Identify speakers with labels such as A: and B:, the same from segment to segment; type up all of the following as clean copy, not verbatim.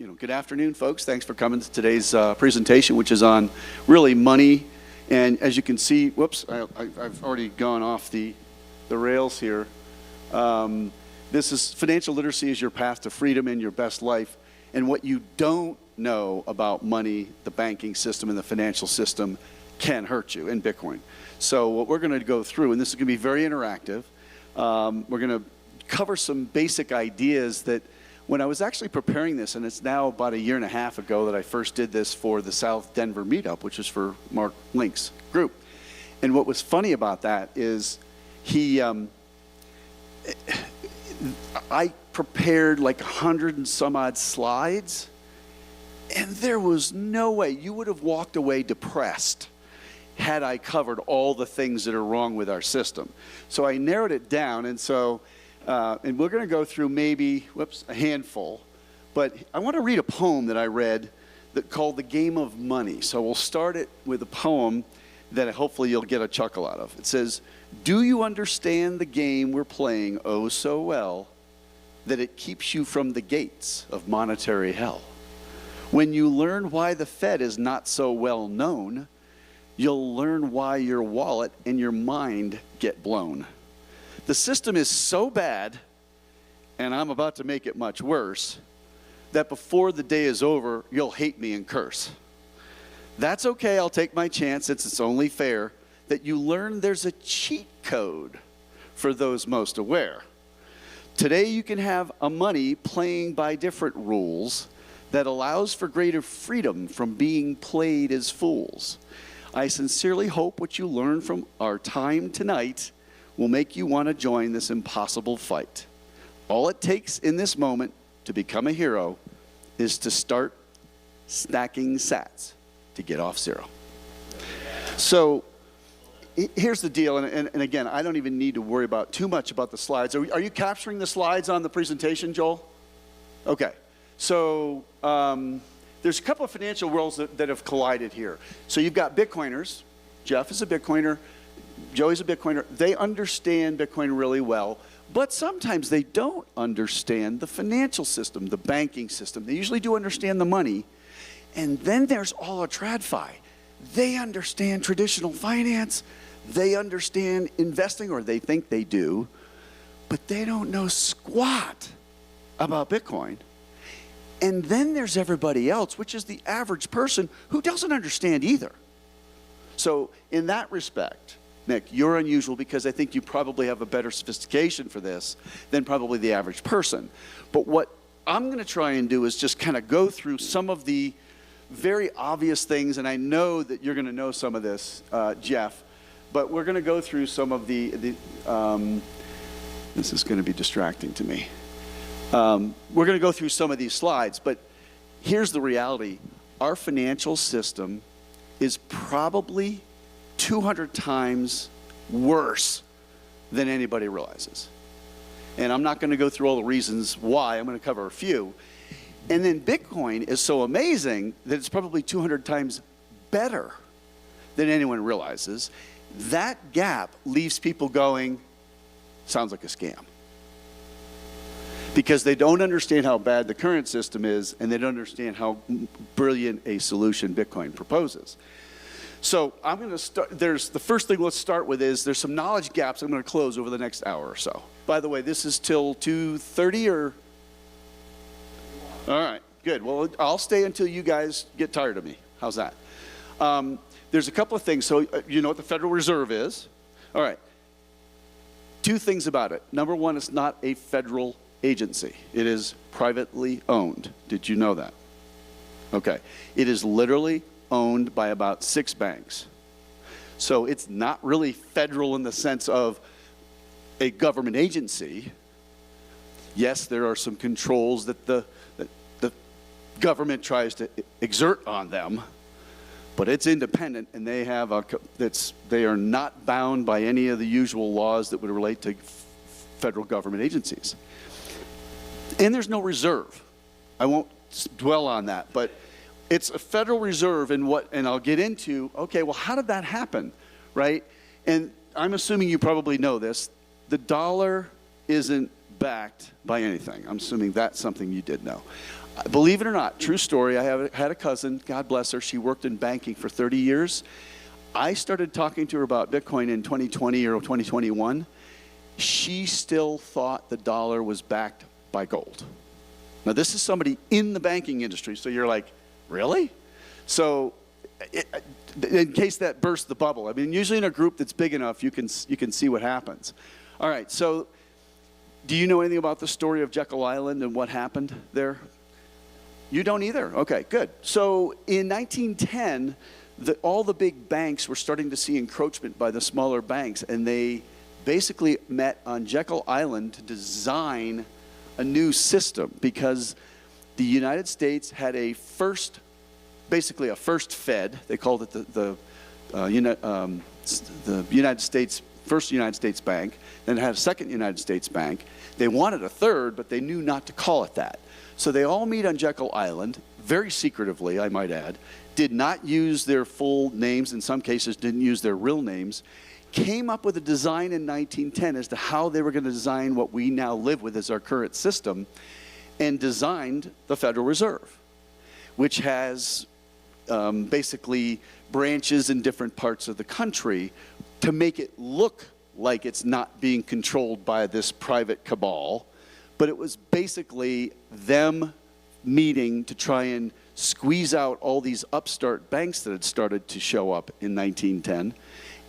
A: Good afternoon, folks. Thanks for coming to today's presentation, which is on really money. And as you can see, whoops, I've already gone off the rails here. This is financial literacy is your path to freedom and your best life. And what you don't know about money, the banking system, and the financial system can hurt you in Bitcoin. So what we're going to go through, and this is going to be very interactive, we're going to cover some basic ideas that when I was actually preparing this, and it's now about a year and a half ago that I first did this for the South Denver meetup, which is for Mark Link's group. And what was funny about that is I prepared like 100 and some odd slides, and there was no way you would have walked away depressed had I covered all the things that are wrong with our system. So I narrowed it down, and so and we're going to go through maybe, a handful. But I want to read a poem that I read that called The Game of Money. So we'll start it with a poem that hopefully you'll get a chuckle out of. It says, "Do you understand the game we're playing oh so well, that it keeps you from the gates of monetary hell? When you learn why the Fed is not so well known, you'll learn why your wallet and your mind get blown. The system is so bad, and I'm about to make it much worse, that before the day is over, you'll hate me and curse. That's okay, I'll take my chance, since it's only fair that you learn there's a cheat code for those most aware. Today you can have a money playing by different rules that allows for greater freedom from being played as fools. I sincerely hope what you learn from our time tonight will make you want to join this impossible fight. All it takes in this moment to become a hero is to start stacking sats to get off zero." So here's the deal, and again, I don't even need to worry about too much about the slides. Are you capturing the slides on the presentation, Joel? Okay, so there's a couple of financial worlds that have collided here. So you've got Bitcoiners. Jeff is a Bitcoiner. Joey's a Bitcoiner. They understand Bitcoin really well, but sometimes they don't understand the financial system, the banking system. They usually do understand the money. And then there's all a TradFi. They understand traditional finance. They understand investing, or they think they do, but they don't know squat about Bitcoin. And then there's everybody else, which is the average person who doesn't understand either. So in that respect, Nick, you're unusual because I think you probably have a better sophistication for this than probably the average person. But what I'm going to try and do is just kind of go through some of the very obvious things, and I know that you're going to know some of this, Jeff, but we're going to go through some of the this is going to be distracting to me. We're going to go through some of these slides, but here's the reality. Our financial system is probably 200 times worse than anybody realizes. And I'm not going to go through all the reasons why. I'm going to cover a few. And then Bitcoin is so amazing that it's probably 200 times better than anyone realizes. That gap leaves people going, sounds like a scam. Because they don't understand how bad the current system is, and they don't understand how brilliant a solution Bitcoin proposes. So I'm going to start, the first thing let's start with is there's some knowledge gaps I'm going to close over the next hour or so. By the way, this is till 2:30 or? All right, good. Well, I'll stay until you guys get tired of me. How's that? There's a couple of things. So you know what the Federal Reserve is? All right. Two things about it. Number one, it's not a federal agency. It is privately owned. Did you know that? Okay. It is literally owned by about 6 banks. So it's not really federal in the sense of a government agency. Yes, there are some controls that the government tries to exert on them, but it's independent, and they have they are not bound by any of the usual laws that would relate to federal government agencies. And there's no reserve. I won't dwell on that, but it's a Federal Reserve, and I'll get into, okay, well, how did that happen, right? And I'm assuming you probably know this. The dollar isn't backed by anything. I'm assuming that's something you did know. Believe it or not, true story, I had a cousin, God bless her, she worked in banking for 30 years. I started talking to her about Bitcoin in 2020 or 2021. She still thought the dollar was backed by gold. Now, this is somebody in the banking industry, so you're like, really? So, in case that bursts the bubble, I mean, usually in a group that's big enough, you can see what happens. All right, so do you know anything about the story of Jekyll Island and what happened there? You don't either? Okay, good. So in 1910, all the big banks were starting to see encroachment by the smaller banks, and they basically met on Jekyll Island to design a new system because the United States had basically a first Fed. They called it the United States, first United States Bank, then it had a second United States Bank. They wanted a third, but they knew not to call it that. So they all meet on Jekyll Island, very secretively, I might add, did not use their full names, in some cases didn't use their real names, came up with a design in 1910 as to how they were going to design what we now live with as our current system, and designed the Federal Reserve, which has basically branches in different parts of the country to make it look like it's not being controlled by this private cabal. But it was basically them meeting to try and squeeze out all these upstart banks that had started to show up in 1910.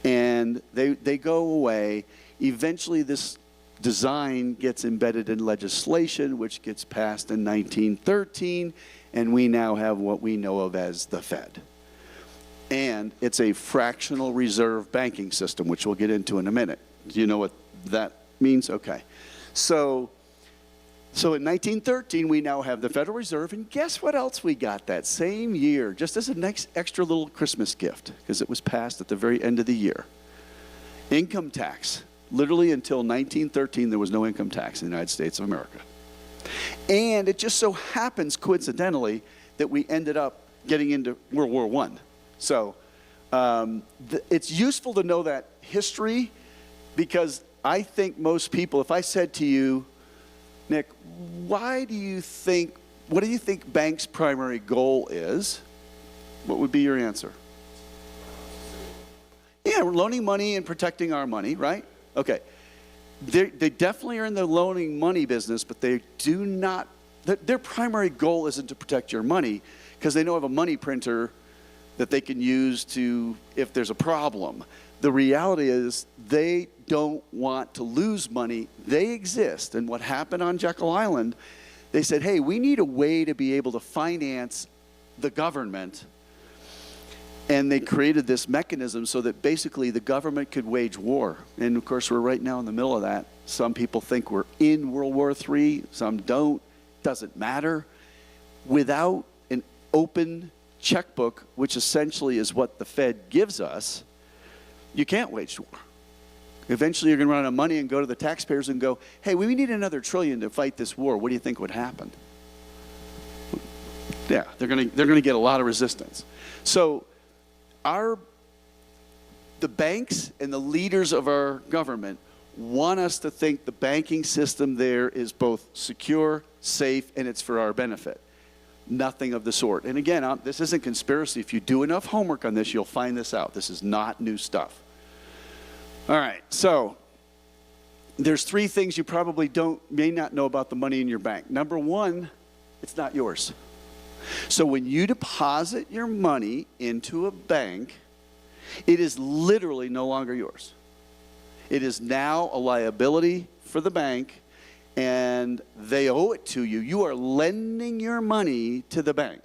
A: And they go away. Eventually, this design gets embedded in legislation, which gets passed in 1913, and we now have what we know of as the Fed. And it's a fractional reserve banking system, which we'll get into in a minute. Do you know what that means? Okay. So in 1913, we now have the Federal Reserve, and guess what else we got that same year, just as a next extra little Christmas gift, because it was passed at the very end of the year. Income tax. Literally until 1913, there was no income tax in the United States of America. And it just so happens, coincidentally, that we ended up getting into World War I. So it's useful to know that history, because I think most people, if I said to you, Nick, what do you think banks' primary goal is? What would be your answer? Yeah, we're loaning money and protecting our money, right? Okay. They definitely are in the loaning money business, but they do not, their primary goal isn't to protect your money, because they know of a money printer that they can use to, if there's a problem. The reality is they don't want to lose money. They exist. And what happened on Jekyll Island, they said, hey, we need a way to be able to finance the government. And they created this mechanism so that basically the government could wage war. And of course, we're right now in the middle of that. Some people think we're in World War III, some don't. Doesn't matter. Without an open checkbook, which essentially is what the Fed gives us, you can't wage war. Eventually, you're going to run out of money and go to the taxpayers and go, hey, we need another $1 trillion to fight this war. What do you think would happen? Yeah, they're going to get a lot of resistance. So the banks and the leaders of our government want us to think the banking system there is both secure, safe, and it's for our benefit. Nothing of the sort. And again, this isn't conspiracy. If you do enough homework on this, you'll find this out. This is not new stuff. All right, so there's 3 things you probably may not know about the money in your bank. Number 1, it's not yours. So when you deposit your money into a bank, it is literally no longer yours. It is now a liability for the bank, and they owe it to you. You are lending your money to the bank.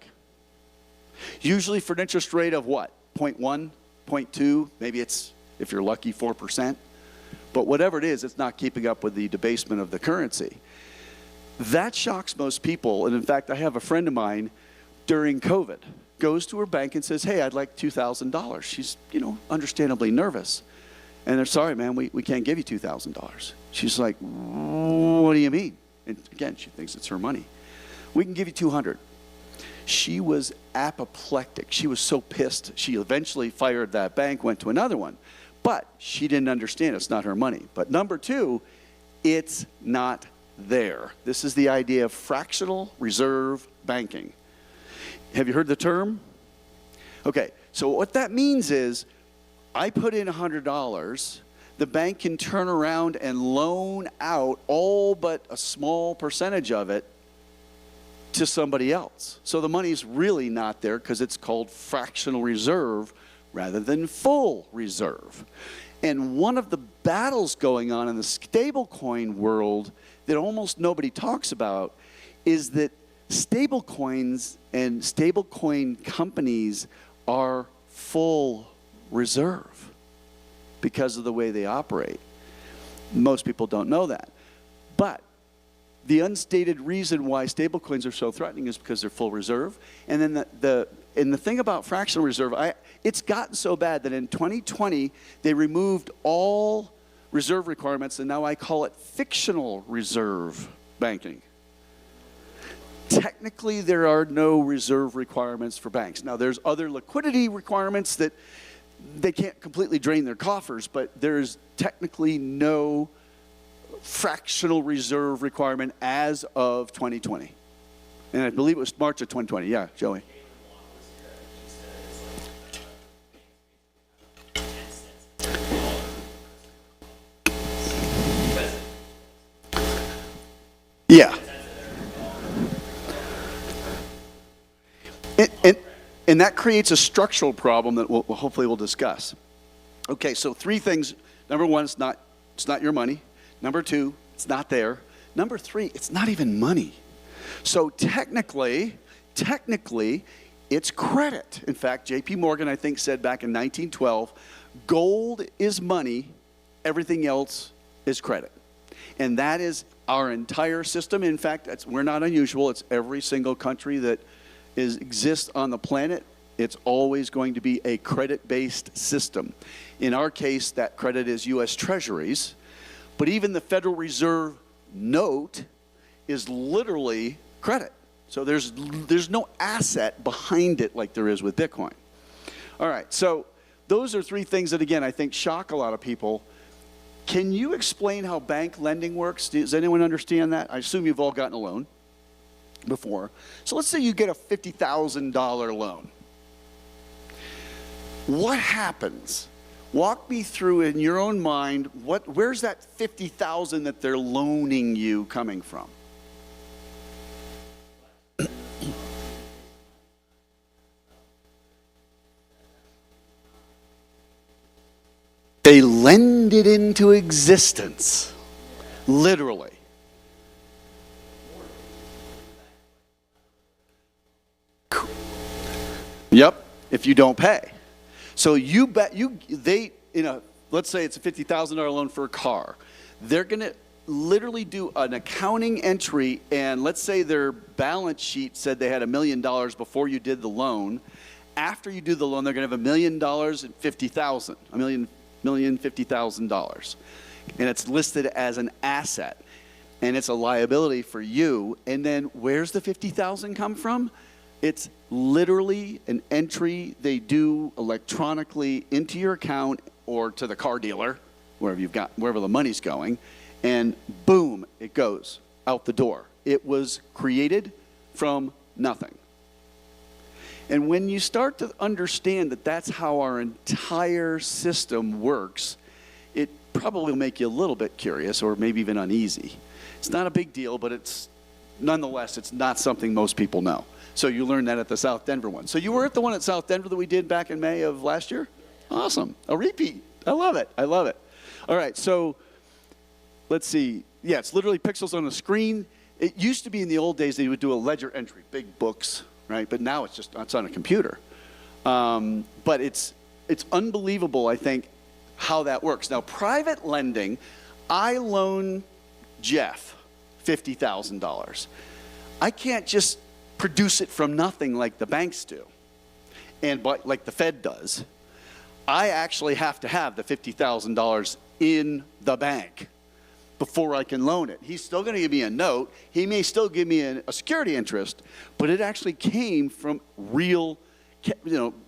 A: Usually for an interest rate of what? 0.1, 0.2, maybe it's, if you're lucky, 4%. But whatever it is, it's not keeping up with the debasement of the currency. That shocks most people. And in fact, I have a friend of mine during COVID goes to her bank and says, hey, I'd like $2,000. She's, understandably nervous. And they're, sorry, man, we can't give you $2,000. She's like, what do you mean? And again, she thinks it's her money. We can give you $200. She was apoplectic. She was so pissed. She eventually fired that bank, went to another one. But she didn't understand it's not her money. But number 2, it's not there. This is the idea of fractional reserve banking. Have you heard the term? Okay, so what that means is I put in $100, the bank can turn around and loan out all but a small percentage of it to somebody else. So the money's really not there because it's called fractional reserve rather than full reserve. And one of the battles going on in the stablecoin world that almost nobody talks about is that stablecoins and stablecoin companies are full reserve because of the way they operate. Most people don't know that. But the unstated reason why stablecoins are so threatening is because they're full reserve. And then the thing about fractional reserve, it's gotten so bad that in 2020, they removed all reserve requirements, and now I call it fictional reserve banking. Technically, there are no reserve requirements for banks. Now, there's other liquidity requirements that they can't completely drain their coffers, but there's technically no fractional reserve requirement as of 2020. And I believe it was March of 2020. Yeah, Joey. Yeah. And that creates a structural problem that hopefully we'll discuss. Okay, so three things. Number one, it's not your money. Number two, it's not there. Number three, it's not even money. So technically, it's credit. In fact, J.P. Morgan, I think, said back in 1912, gold is money, everything else is credit. And that is our entire system. In fact, we're not unusual. It's every single country that exists on the planet. It's always going to be a credit-based system. In our case, that credit is U.S. Treasuries. But even the Federal Reserve note is literally credit. So there's no asset behind it like there is with Bitcoin. All right, so those are three things that, again, I think shock a lot of people. Can you explain how bank lending works? Does anyone understand that? I assume you've all gotten a loan before. So let's say you get a $50,000 loan. What happens? Walk me through in your own mind, where's that $50,000 that they're loaning you coming from? They lend it into existence, literally. Yep, if you don't pay. So let's say it's a $50,000 loan for a car. They're going to literally do an accounting entry, and let's say their balance sheet said they had $1 million before you did the loan. After you do the loan, they're going to have $1 million and $50,000, $1,050,000. And it's listed as an asset, and it's a liability for you. And then where's the $50,000 come from? It's literally an entry they do electronically into your account or to the car dealer, wherever the money's going, and boom, it goes out the door. It was created from nothing. And when you start to understand that that's how our entire system works, it probably will make you a little bit curious or maybe even uneasy. It's not a big deal, but nonetheless, it's not something most people know. So you learned that at the South Denver one. So you were at the one at South Denver that we did back in May of last year? Awesome. A repeat. I love it. I love it. All right, so let's see. Yeah, it's literally pixels on a screen. It used to be in the old days they would do a ledger entry, big books, right? But now it's on a computer. But it's unbelievable, I think, how that works. Now, private lending, I loan Jeff $50,000. I can't just produce it from nothing like the banks do, but like the Fed does. I actually have to have the $50,000 in the bank before I can loan it. He's still going to give me a note. He may still give me a security interest, but it actually came from real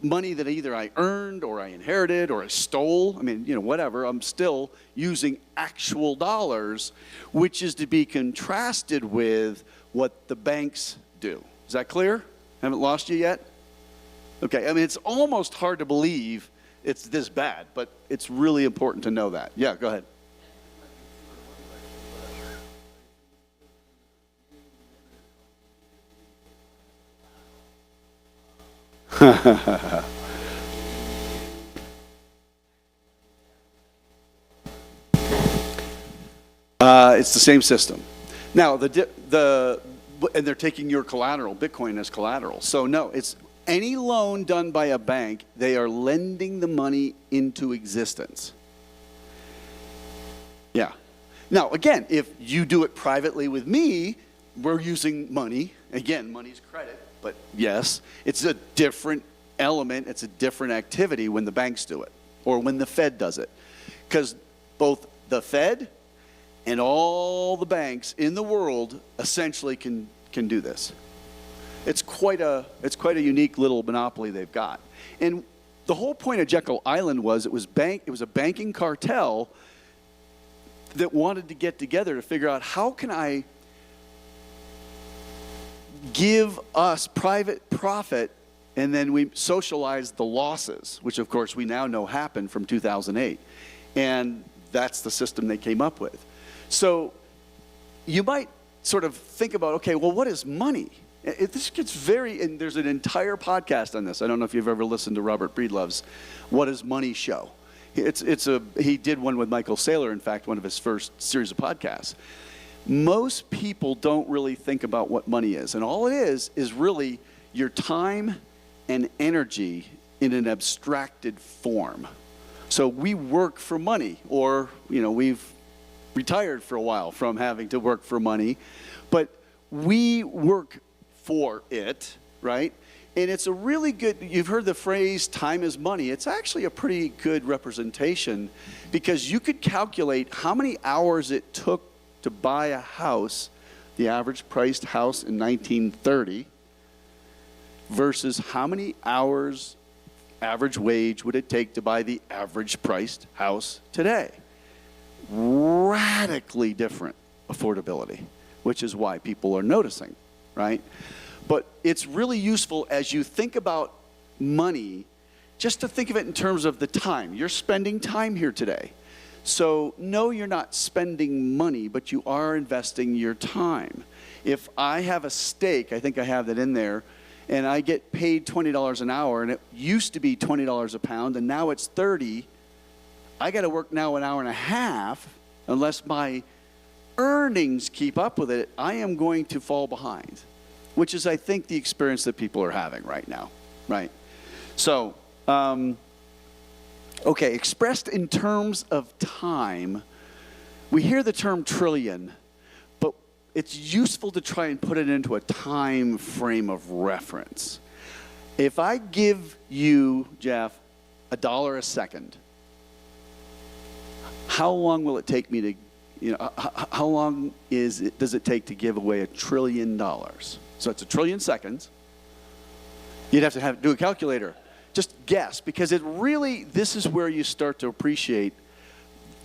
A: money that either I earned or I inherited or I stole. I mean, whatever. I'm still using actual dollars, which is to be contrasted with what the banks do. Is that clear? Haven't lost you yet? Okay, I mean, it's almost hard to believe it's this bad, but it's really important to know that. Yeah, go ahead. It's the same system. Now, and they're taking your collateral, Bitcoin as collateral. So no, it's any loan done by a bank, they are lending the money into existence. Yeah. Now, again, if you do it privately with me, we're using money. Again, money's credit, but yes, it's a different element, it's a different activity when the banks do it or when the Fed does it. Because both the Fed and all the banks in the world essentially can do this. It's quite a unique little monopoly they've got. And the whole point of Jekyll Island was it was a banking cartel that wanted to get together to figure out how can I give us private profit, and then we socialize the losses, which of course we now know happened from 2008. And that's the system they came up with. So you might sort of think about, okay, well, what is money? This gets and there's an entire podcast on this. I don't know if you've ever listened to Robert Breedlove's What is Money show. He did one with Michael Saylor, in fact, one of his first series of podcasts. Most people don't really think about what money is. And all it is really your time and energy in an abstracted form. So we work for money, or, we've retired for a while from having to work for money, but we work for it, right? And it's a really good, you've heard the phrase, time is money. It's actually a pretty good representation, because you could calculate how many hours it took to buy a house, the average priced house in 1930, versus how many hours average wage would it take to buy the average priced house today. Radically different affordability, which is why people are noticing, right? But it's really useful as you think about money, just to think of it in terms of the time. You're spending time here today. So no, you're not spending money, but you are investing your time. If I have a stake, I think I have that in there, and I get paid $20 an hour, and it used to be $20 a pound, and now it's $30, I got to work now an hour and a half. Unless my earnings keep up with it, I am going to fall behind, which is, I think, the experience that people are having right now, right? So, okay, expressed in terms of time, we hear the term trillion, but it's useful to try and put it into a time frame of reference. If I give you, Jeff, $1 a second, how long will it take me to, how long does it take to give away $1 trillion? So it's 1 trillion seconds. You'd have to do a calculator. Just guess, because this is where you start to appreciate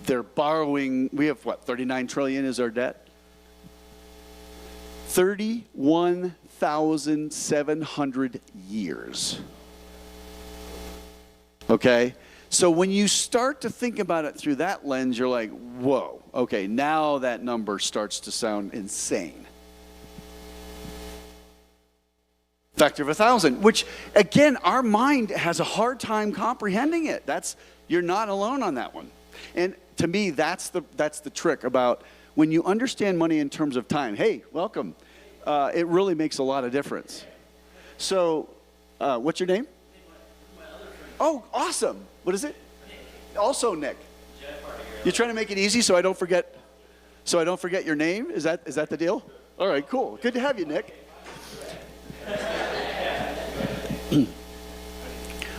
A: their borrowing. We have 39 trillion is our debt? 31,700 years. Okay? So when you start to think about it through that lens, you're like, whoa, okay, now that number starts to sound insane. Factor of 1,000, which, again, our mind has a hard time comprehending it. You're not alone on that one. And to me, that's the trick about when you understand money in terms of time. Hey, welcome. It really makes a lot of difference. So, what's your name? Oh, awesome. What is it? Nick. Also Nick. You're trying to make it easy so I don't forget your name? Is that the deal? All right, cool. Good to have you, Nick.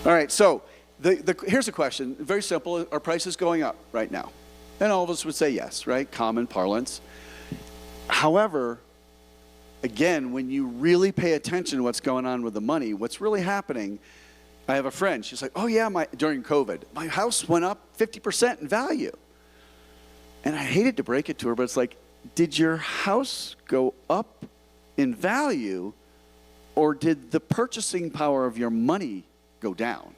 A: All right, so here's a question. Very simple. Are prices going up right now? And all of us would say yes, right? Common parlance. However, again, when you really pay attention to what's going on with the money, what's really happening, I have a friend, she's like, oh yeah, during COVID, my house went up 50% in value. And I hated to break it to her, but it's like, did your house go up in value, or did the purchasing power of your money go down?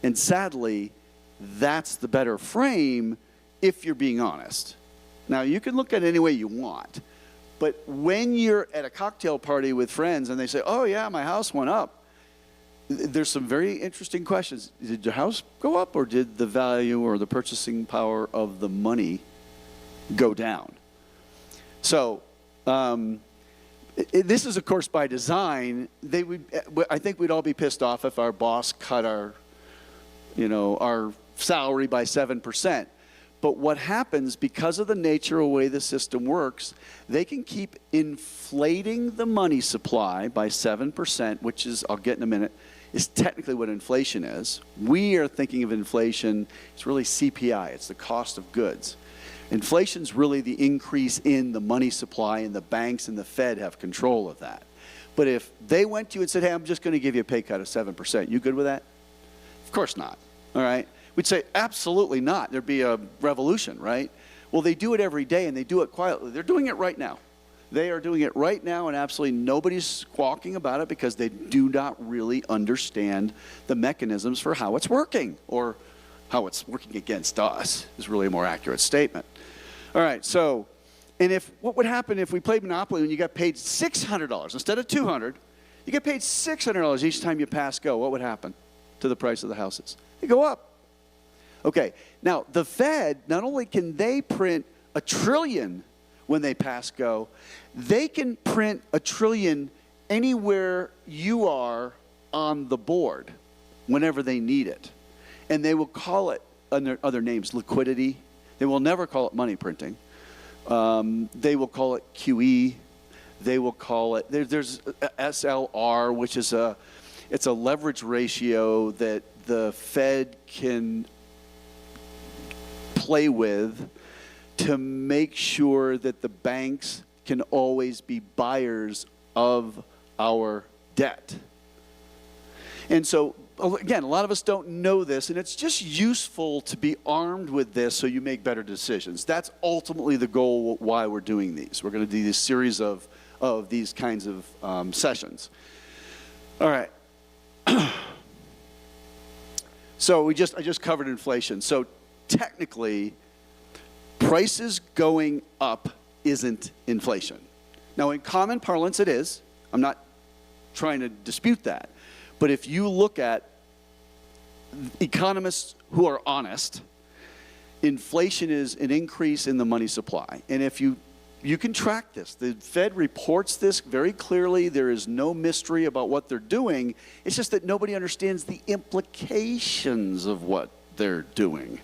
A: And sadly, that's the better frame if you're being honest. Now, you can look at it any way you want, but when you're at a cocktail party with friends and they say, oh yeah, my house went up, there's some very interesting questions. Did your house go up, or did the value or the purchasing power of the money go down? So this is, of course, by design. I think we'd all be pissed off if our boss cut our salary by 7%. But what happens, because of the nature of the way the system works, they can keep inflating the money supply by 7%, which is, I'll get in a minute, is technically what inflation is. We are thinking of inflation, it's really CPI, it's the cost of goods. Inflation's really the increase in the money supply, and the banks and the Fed have control of that. But if they went to you and said, hey, I'm just going to give you a pay cut of 7%, you good with that? Of course not, all right? We'd say, absolutely not. There'd be a revolution, right? Well, they do it every day, and they do it quietly. They're doing it right now. They are doing it right now, and absolutely nobody's squawking about it because they do not really understand the mechanisms for how it's working, or how it's working against us is really a more accurate statement. All right, so, and what would happen if we played Monopoly and you got paid $600 instead of $200? You get paid $600 each time you pass go. What would happen to the price of the houses? They go up. Okay, now the Fed, not only can they print $1 trillion when they pass go, they can print $1 trillion anywhere you are on the board whenever they need it. And they will call it under other names, liquidity. They will never call it money printing. They will call it QE. They will call it, there's SLR, which is it's a leverage ratio that the Fed can play with to make sure that the banks can always be buyers of our debt. And so, again, a lot of us don't know this, and it's just useful to be armed with this so you make better decisions. That's ultimately the goal why we're doing these. We're going to do this series of these kinds of sessions. All right. So I just covered inflation. So technically, prices going up isn't inflation. Now, in common parlance, it is. I'm not trying to dispute that. But if you look at economists who are honest, inflation is an increase in the money supply. And if you can track this. The Fed reports this very clearly. There is no mystery about what they're doing. It's just that nobody understands the implications of what they're doing.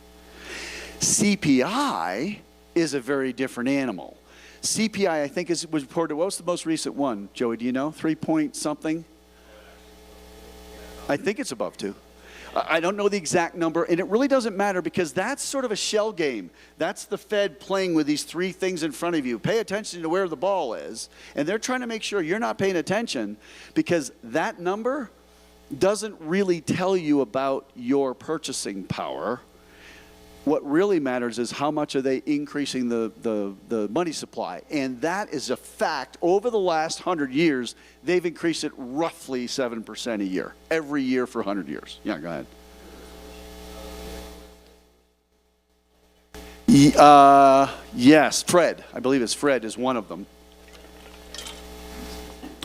A: CPI is a very different animal. CPI, I think, was reported. What was the most recent one, Joey? Do you know? 3 point something? I think it's above 2. I don't know the exact number, and it really doesn't matter because that's sort of a shell game. That's the Fed playing with these 3 things in front of you. Pay attention to where the ball is, and they're trying to make sure you're not paying attention because that number doesn't really tell you about your purchasing power. What really matters is how much are they increasing the money supply. And that is a fact. Over the last 100 years, they've increased it roughly 7% a year. Every year for 100 years. Yeah, go ahead. Yes, Fred. I believe it's Fred is one of them.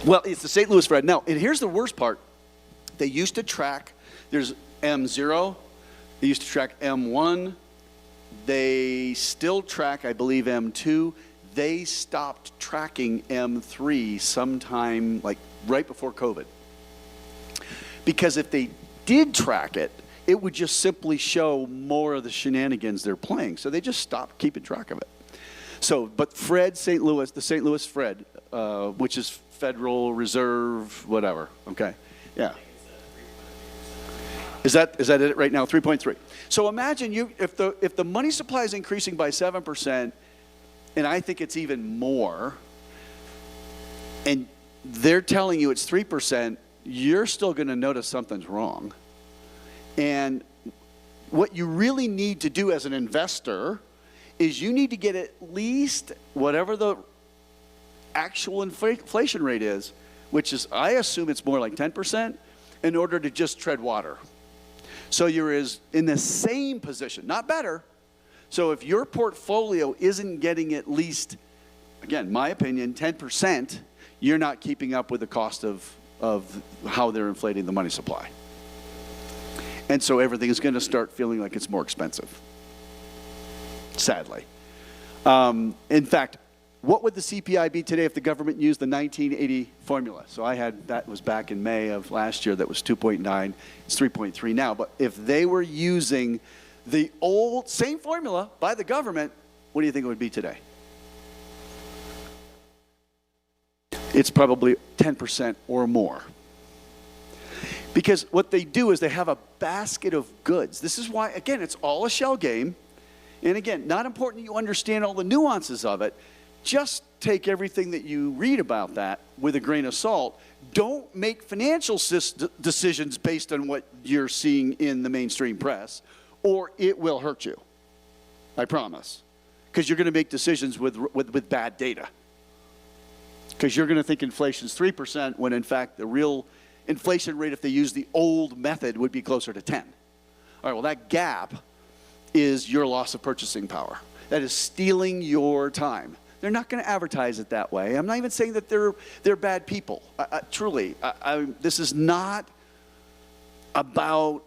A: Well, it's the St. Louis Fred. Now, and here's the worst part. They used to track, there's M0. They used to track M1. They still track, I believe, M2. They stopped tracking M3 sometime like right before COVID. Because if they did track it, it would just simply show more of the shenanigans they're playing. So they just stopped keeping track of it. So, but Fred, St. Louis, the St. Louis Fred, which is Federal Reserve, whatever, okay, yeah. Is that it right now? 3.3. So imagine if the money supply is increasing by 7%, and I think it's even more, and they're telling you it's 3%, you're still going to notice something's wrong. And what you really need to do as an investor is you need to get at least whatever the actual inflation rate is, which is, I assume it's more like 10%, in order to just tread water. So you're in the same position, not better. So if your portfolio isn't getting at least, again, my opinion, 10%, you're not keeping up with the cost of how they're inflating the money supply. And so everything is going to start feeling like it's more expensive, sadly. In fact, what would the CPI be today if the government used the 1980 formula? So that was back in May of last year, that was 2.9, it's 3.3 now. But if they were using the old, same formula by the government, what do you think it would be today? It's probably 10% or more. Because what they do is they have a basket of goods. This is why, again, it's all a shell game. And again, not important you understand all the nuances of it. Just take everything that you read about that with a grain of salt. Don't make financial decisions based on what you're seeing in the mainstream press, or it will hurt you. I promise. Because you're going to make decisions with bad data. Because you're going to think inflation's 3% when in fact the real inflation rate, if they use the old method, would be closer to 10. All right, well, that gap is your loss of purchasing power. That is stealing your time. They're not going to advertise it that way. I'm not even saying that they're bad people. Truly, this is not about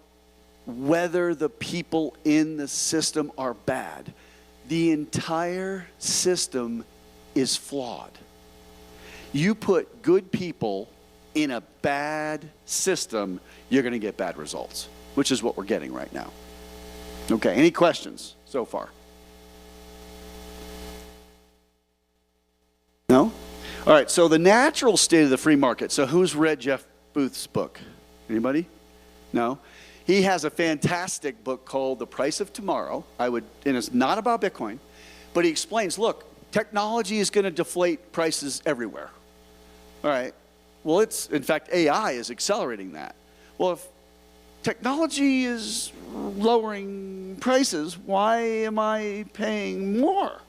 A: whether the people in the system are bad. The entire system is flawed. You put good people in a bad system, you're going to get bad results, which is what we're getting right now. Okay, any questions so far? No? All right, so the natural state of the free market. So who's read Jeff Booth's book? Anybody? No? He has a fantastic book called The Price of Tomorrow. And it's not about Bitcoin, but he explains, look, technology is going to deflate prices everywhere. All right. Well, in fact, AI is accelerating that. Well, if technology is lowering prices, why am I paying more?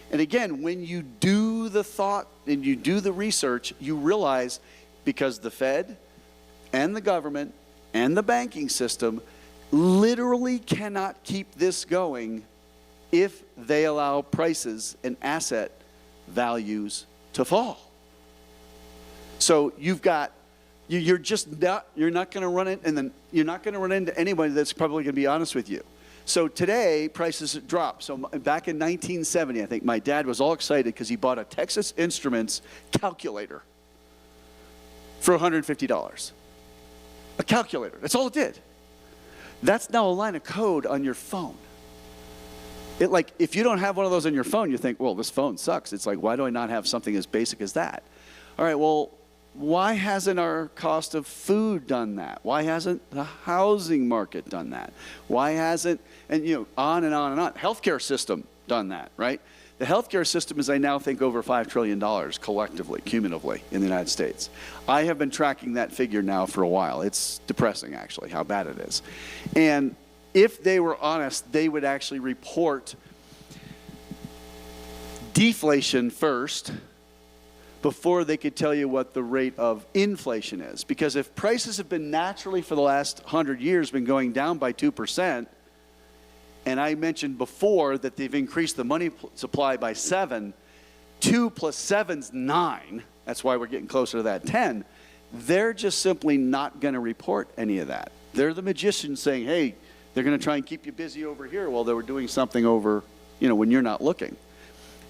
A: And again, when you do the thought and you do the research, you realize because the Fed and the government and the banking system literally cannot keep this going if they allow prices and asset values to fall. So you're not going to run it, and then you're not going to run into anybody that's probably going to be honest with you. So today, prices drop. So back in 1970, I think, my dad was all excited because he bought a Texas Instruments calculator for $150. A calculator. That's all it did. That's now a line of code on your phone. If you don't have one of those on your phone, you think, well, this phone sucks. It's like, why do I not have something as basic as that? All right, well, why hasn't our cost of food done that? Why hasn't the housing market done that? Why hasn't, and on and on and on. Healthcare system done that, right? The healthcare system is, I now think, over $5 trillion collectively, cumulatively in the United States. I have been tracking that figure now for a while. It's depressing, actually, how bad it is. And if they were honest, they would actually report deflation first before they could tell you what the rate of inflation is. Because if prices have been naturally for the last 100 years been going down by 2%, and I mentioned before that they've increased the money supply by 7, 2 plus 7's 9, that's why we're getting closer to that 10, they're just simply not going to report any of that. They're the magicians saying, hey, they're going to try and keep you busy over here while they were doing something over, when you're not looking.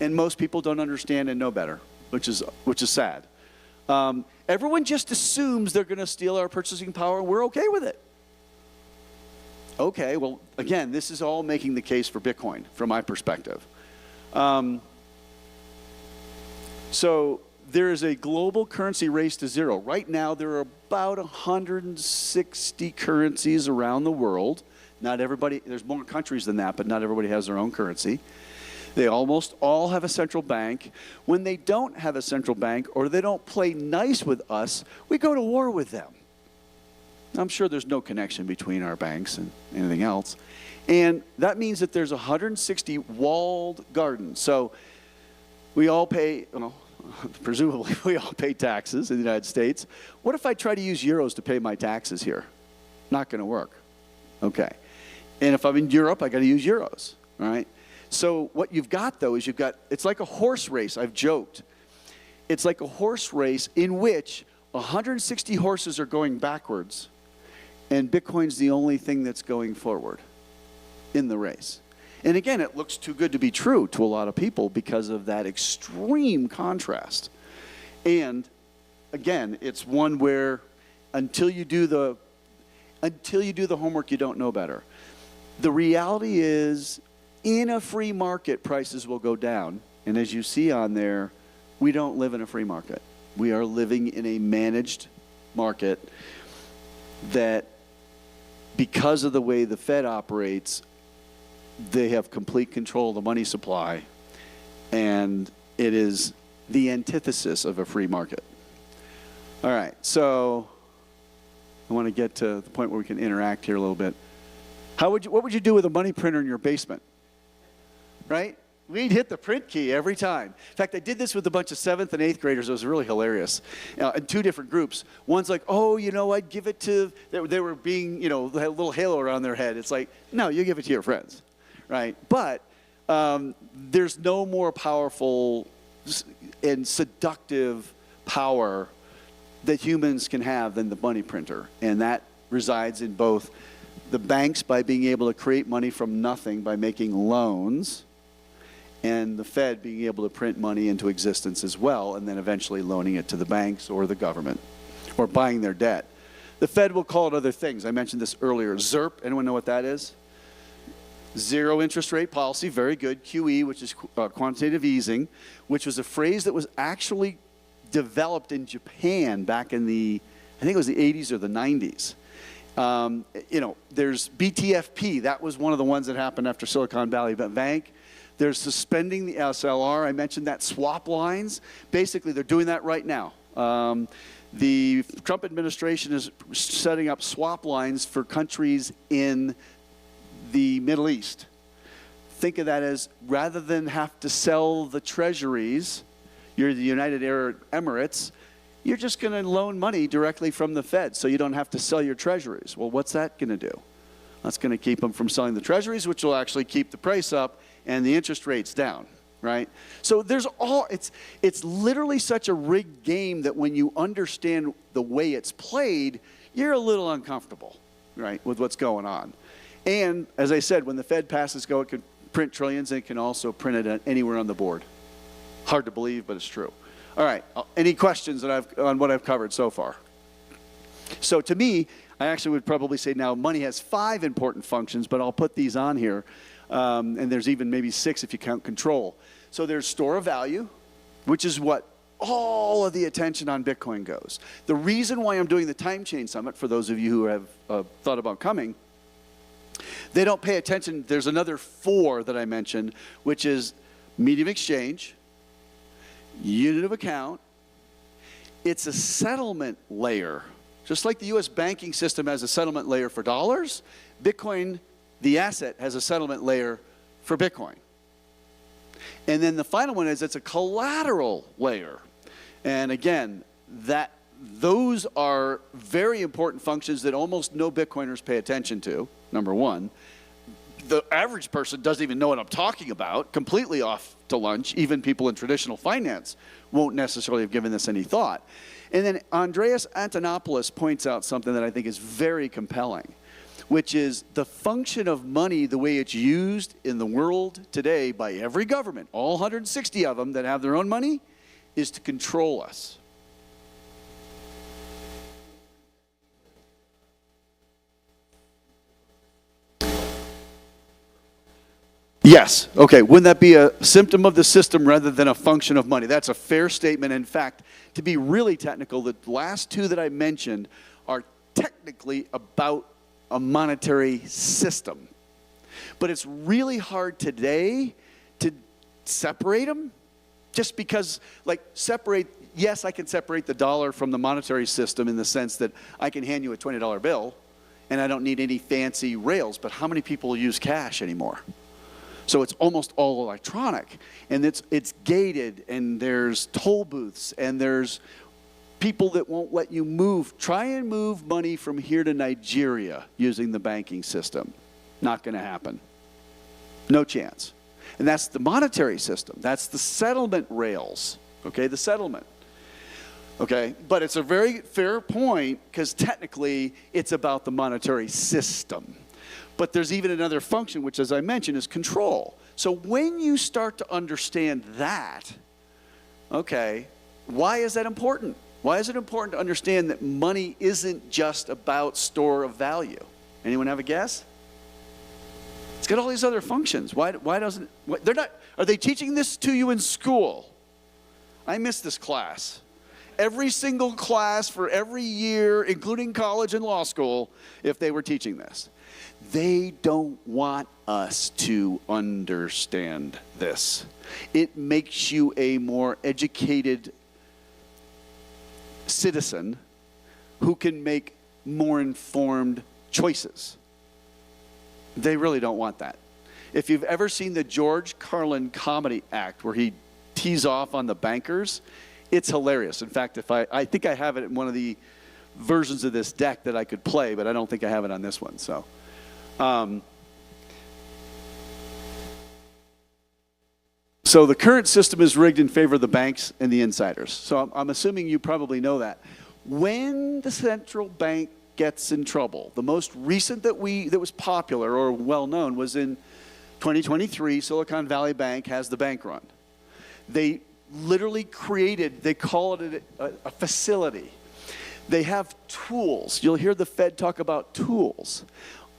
A: And most people don't understand and know better, which is sad. Everyone just assumes they're going to steal our purchasing power. We're okay with it. Okay, well, again, this is all making the case for Bitcoin from my perspective. So there is a global currency race to zero. Right now, there are about 160 currencies around the world. Not everybody, there's more countries than that, but not everybody has their own currency. They almost all have a central bank. When they don't have a central bank or they don't play nice with us, we go to war with them. I'm sure there's no connection between our banks and anything else. And that means that there's 160 walled gardens. So we all pay, well, presumably we all pay taxes in the United States. What if I try to use euros to pay my taxes here? Not going to work. Okay. And if I'm in Europe, I got to use euros, all right? So what you've got, though, is it's like a horse race. I've joked. It's like a horse race in which 160 horses are going backwards, and Bitcoin's the only thing that's going forward in the race. And again, it looks too good to be true to a lot of people because of that extreme contrast. And again, it's one where until you do the homework, you don't know better. The reality is, in a free market, prices will go down. And as you see on there, we don't live in a free market. We are living in a managed market that, because of the way the Fed operates, they have complete control of the money supply, and it is the antithesis of a free market. All right, so I want to get to the point where we can interact here a little bit. What would you do with a money printer in your basement? Right? We'd hit the print key every time. In fact, I did this with a bunch of 7th and 8th graders. It was really hilarious. In 2 different groups. One's like, oh, I'd give it to, they were being, they had a little halo around their head. It's like, no, you give it to your friends, right? But there's no more powerful and seductive power that humans can have than the money printer. And that resides in both the banks by being able to create money from nothing by making loans, and the Fed being able to print money into existence as well, and then eventually loaning it to the banks or the government, or buying their debt. The Fed will call it other things. I mentioned this earlier. ZIRP, anyone know what that is? Zero interest rate policy, very good. QE, which is quantitative easing, which was a phrase that was actually developed in Japan back in I think it was the 80s or the 90s. There's BTFP. That was one of the ones that happened after Silicon Valley Bank. There's suspending the SLR. I mentioned that swap lines. Basically, they're doing that right now. The Trump administration is setting up swap lines for countries in the Middle East. Think of that as, rather than have to sell the treasuries, you're the United Arab Emirates, you're just going to loan money directly from the Fed, so you don't have to sell your treasuries. Well, what's that going to do? That's going to keep them from selling the treasuries, which will actually keep the price up and the interest rates down, right? So it's literally such a rigged game that when you understand the way it's played, you're a little uncomfortable, right, with what's going on. And as I said, when the Fed passes go, it can print trillions, and it can also print it anywhere on the board. Hard to believe, but it's true. All right, any questions on what I've covered so far? So to me, I actually would probably say now money has 5 important functions, but I'll put these on here. And there's even maybe 6 if you count control. So there's store of value, which is what all of the attention on Bitcoin goes. The reason why I'm doing the Time Chain Summit, for those of you who have thought about coming, they don't pay attention. There's another 4 that I mentioned, which is medium exchange, unit of account. It's a settlement layer. Just like the U.S. banking system has a settlement layer for dollars, Bitcoin, the asset, has a settlement layer for Bitcoin. And then the final one is it's a collateral layer. And again, those are very important functions that almost no Bitcoiners pay attention to, number one. The average person doesn't even know what I'm talking about, completely off to lunch. Even people in traditional finance won't necessarily have given this any thought. And then Andreas Antonopoulos points out something that I think is very compelling, which is the function of money, the way it's used in the world today by every government, all 160 of them that have their own money, is to control us. Yes. Okay. Wouldn't that be a symptom of the system rather than a function of money? That's a fair statement. In fact, to be really technical, the last 2 that I mentioned are technically about a monetary system. But it's really hard today separate them? Just because, like, yes, I can separate the dollar from the monetary system in the sense that I can hand you a $20 bill and I don't need any fancy rails, but how many people use cash anymore? So it's almost all electronic, and it's gated, and there's toll booths, and there's people that won't let you move. Try and move money from here to Nigeria using the banking system. Not going to happen. No chance. And that's the monetary system. That's the settlement rails, okay, the settlement. Okay, but it's a very fair point because technically it's about the monetary system. But there's even another function, which, as I mentioned, is control. So when you start to understand that, okay, why is that important? Why is it important to understand that money isn't just about store of value? Anyone have a guess? It's got all these other functions. Why doesn't they're not? Are they teaching this to you in school? I missed this class. Every single class for every year, including college and law school, if they were teaching this. They don't want us to understand this. It makes you a more educated citizen who can make more informed choices. They really don't want that. If you've ever seen the George Carlin comedy act where he tees off on the bankers, it's hilarious. In fact, I think I have it in one of the versions of this deck that I could play, but I don't think I have it on this one. So, so the current system is rigged in favor of the banks and the insiders. So I'm assuming you probably know that. When the central bank gets in trouble, the most recent that was popular or well known was in 2023. Silicon Valley Bank has the bank run. They literally created, they call it a facility. They have tools. You'll hear the Fed talk about tools.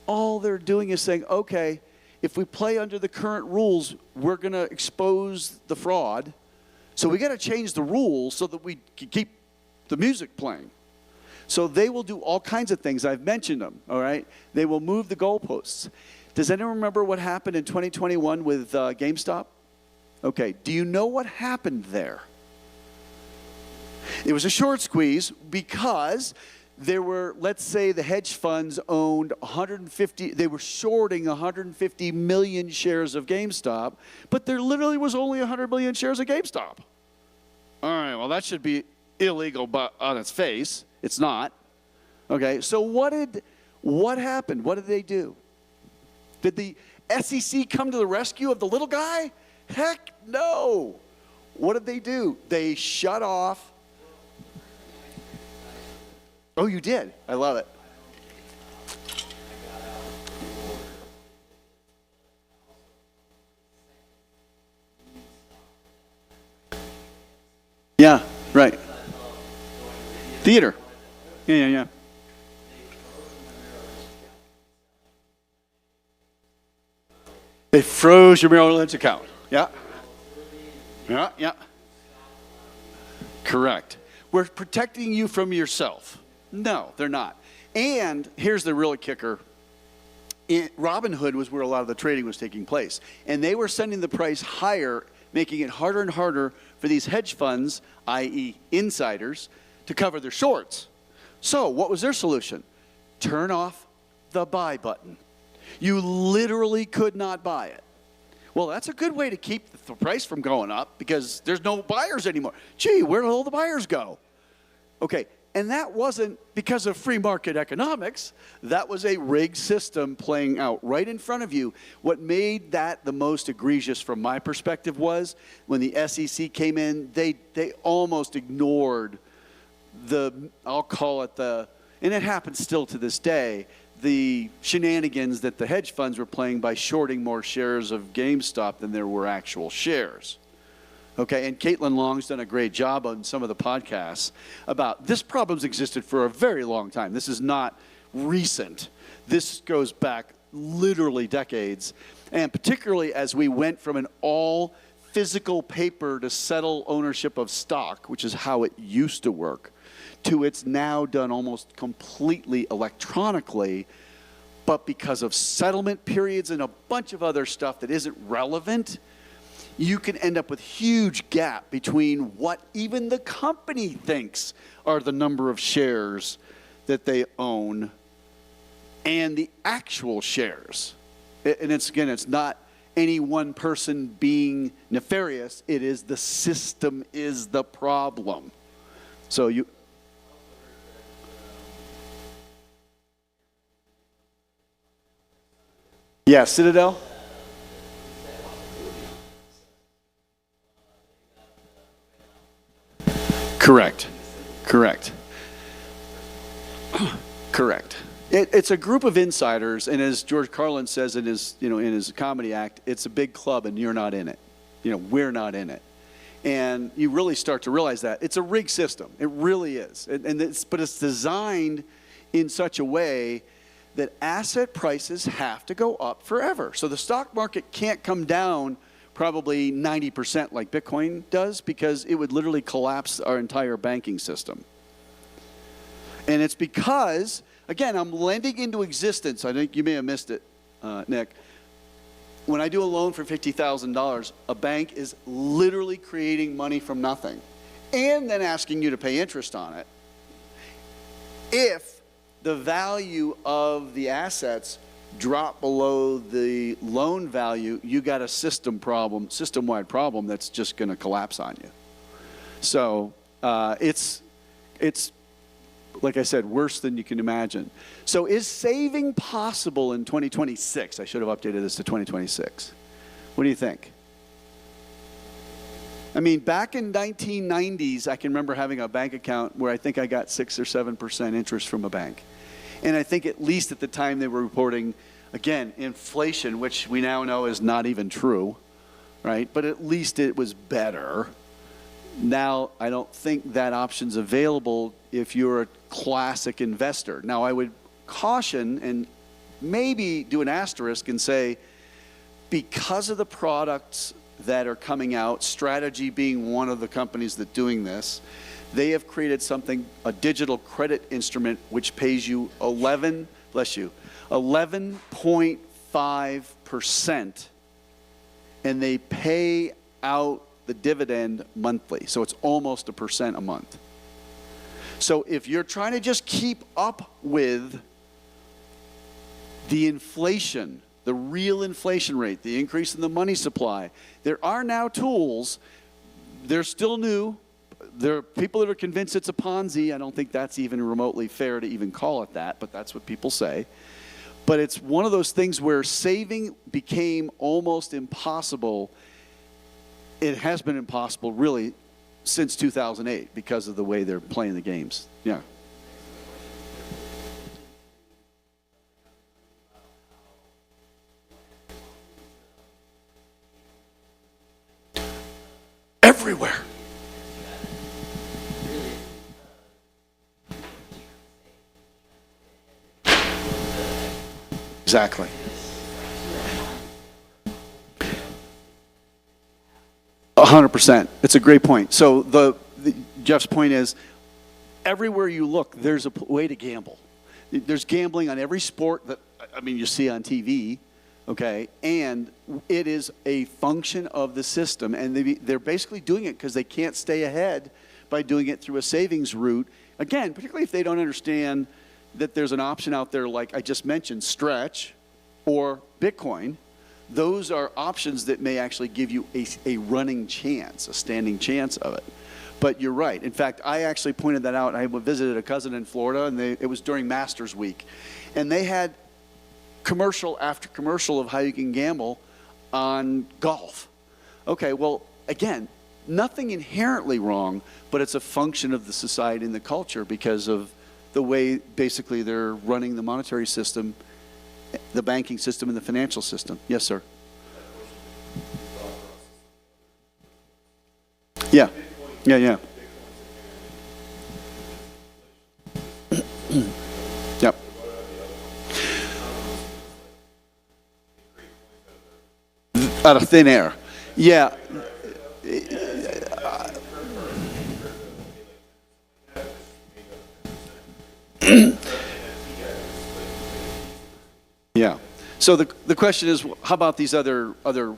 A: All they're doing is saying, okay, if we play under the current rules, we're going to expose the fraud. So we got to change the rules so that we can keep the music playing. So they will do all kinds of things. I've mentioned them, all right? They will move the goalposts. Does anyone remember what happened in 2021 with GameStop? Okay, do you know what happened there? It was a short squeeze because there were, let's say the hedge funds owned 150, they were shorting 150 million shares of GameStop, but there literally was only 100 million shares of GameStop. All right, well that should be illegal but on its face. It's not. Okay, so what happened? What did they do? Did the SEC come to the rescue of the little guy? Heck no. What did they do? They shut off. Oh, you did? I love it. Yeah, right. Theater. Yeah. They froze your Merrill Lynch account. Yeah. Correct. We're protecting you from yourself. No, they're not. And here's the real kicker. Robinhood was where a lot of the trading was taking place. And they were sending the price higher, making it harder and harder for these hedge funds, i.e. insiders, to cover their shorts. So what was their solution? Turn off the buy button. You literally could not buy it. Well, that's a good way to keep the price from going up because there's no buyers anymore. Gee, where did all the buyers go? Okay, and that wasn't because of free market economics. That was a rigged system playing out right in front of you. What made that the most egregious from my perspective was when the SEC came in, they almost ignored I'll call it and it happens still to this day, the shenanigans that the hedge funds were playing by shorting more shares of GameStop than there were actual shares. Okay, and Caitlin Long's done a great job on some of the podcasts about this problem's existed for a very long time. This is not recent. This goes back literally decades, and particularly as we went from an all physical paper to settle ownership of stock, which is how it used to work, to it's now done almost completely electronically, but because of settlement periods and a bunch of other stuff that isn't relevant, you can end up with huge gap between what even the company thinks are the number of shares that they own and the actual shares. And it's not any one person being nefarious. It is the system is the problem. So you... Yeah, Citadel? Correct. Correct. Correct. It's a group of insiders, and as George Carlin says in his, in his comedy act, it's a big club, and you're not in it. We're not in it, and you really start to realize that it's a rigged system. It really is, but it's designed in such a way that asset prices have to go up forever. So the stock market can't come down probably 90% like Bitcoin does, because it would literally collapse our entire banking system. And it's because, again, I'm lending into existence. I think you may have missed it, Nick. When I do a loan for $50,000, a bank is literally creating money from nothing and then asking you to pay interest on it. If the value of the assets drop below the loan value, you got a system-wide problem that's just going to collapse on you. So it's like I said, worse than you can imagine. So is saving possible in 2026? I should have updated this to 2026. What do you think? I mean, back in 1990s, I can remember having a bank account where I think I got 6 or 7% interest from a bank. And I think at least at the time they were reporting, again, inflation, which we now know is not even true, right? But at least it was better. Now, I don't think that option's available if you're a classic investor. Now, I would caution and maybe do an asterisk and say, because of the products that are coming out, Strategy being one of the companies that doing this, they have created something, a digital credit instrument, which pays you 11.5%, and they pay out the dividend monthly. So it's almost 1% a month. So if you're trying to just keep up with the inflation, the real inflation rate, the increase in the money supply, there are now tools. They're still new. There are people that are convinced it's a Ponzi. I don't think that's even remotely fair to even call it that, but that's what people say. But it's one of those things where saving became almost impossible. It has been impossible, really, since 2008 because of the way they're playing the games. Yeah. Everywhere. Exactly. A 100%. It's a great point. So Jeff's point is, everywhere you look, there's a way to gamble. There's gambling on every sport that you see on TV, okay? And it is a function of the system, and they're basically doing it because they can't stay ahead by doing it through a savings route. Again, particularly if they don't understand that there's an option out there like I just mentioned, Stretch or Bitcoin. Those are options that may actually give you a running chance, a standing chance of it. But you're right. In fact, I actually pointed that out. I visited a cousin in Florida, and it was during Masters Week. And they had commercial after commercial of how you can gamble on golf. Okay, well, again, nothing inherently wrong, but it's a function of the society and the culture because of the way basically they're running the monetary system, the banking system, and the financial system. Yes, sir. Yeah. Yeah. Yep. Out of thin air. Yeah. Yeah. So the question is, how about these other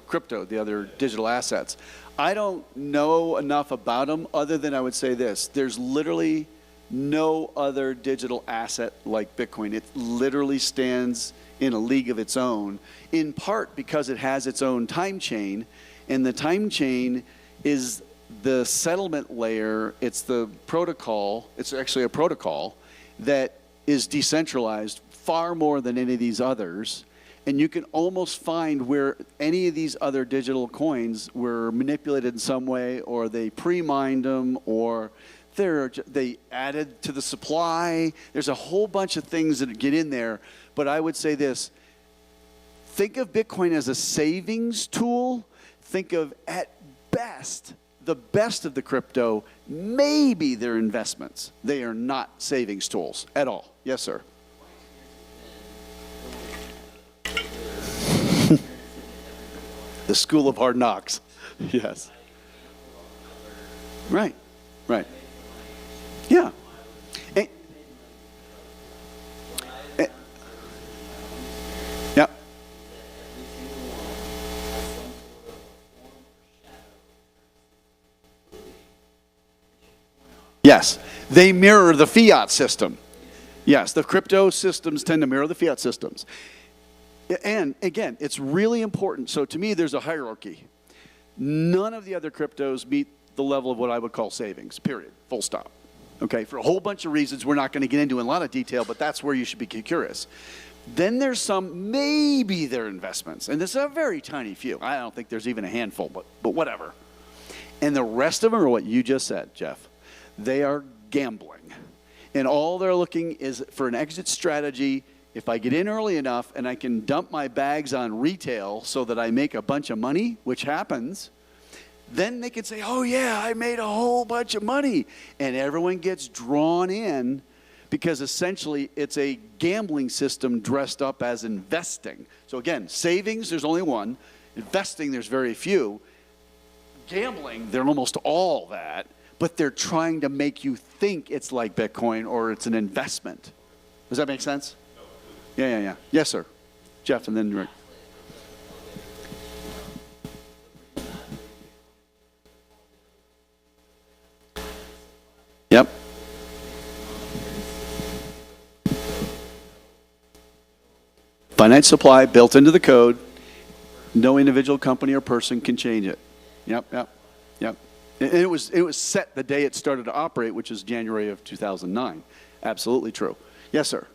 A: crypto, the other digital assets? I don't know enough about them other than I would say this. There's literally no other digital asset like Bitcoin. It literally stands in a league of its own, in part because it has its own time chain, and the time chain is the settlement layer. It's the protocol. It's actually a protocol that is decentralized far more than any of these others. And you can almost find where any of these other digital coins were manipulated in some way, or they pre-mined them, or they added to the supply. There's a whole bunch of things that get in there. But I would say this: think of Bitcoin as a savings tool. Think of, at best, the best of the crypto, maybe they're investments. They are not savings tools at all. Yes, sir. The school of hard knocks. Yes. Right. Right. Yeah. Yeah. Yes. They mirror the fiat system. Yes, the crypto systems tend to mirror the fiat systems. And again, it's really important. So to me, there's a hierarchy. None of the other cryptos meet the level of what I would call savings, period, full stop. Okay, for a whole bunch of reasons we're not going to get into in a lot of detail, but that's where you should be curious. Then there's some, maybe they're investments, and this is a very tiny few. I don't think there's even a handful, but whatever. And the rest of them are what you just said, Jeff. They are gambling. And all they're looking is for an exit strategy. If I get in early enough and I can dump my bags on retail so that I make a bunch of money, which happens, then they can say, oh yeah, I made a whole bunch of money. And everyone gets drawn in because essentially it's a gambling system dressed up as investing. So again, savings, there's only one. Investing, there's very few. Gambling, they're almost all that. But they're trying to make you think it's like Bitcoin or it's an investment. Does that make sense? Yeah. Yes, sir. Jeff, and then Rick. Yep. Finite supply built into the code. No individual company or person can change it. Yep. And it was set the day it started to operate, which is January of 2009. Absolutely true. Yes, sir.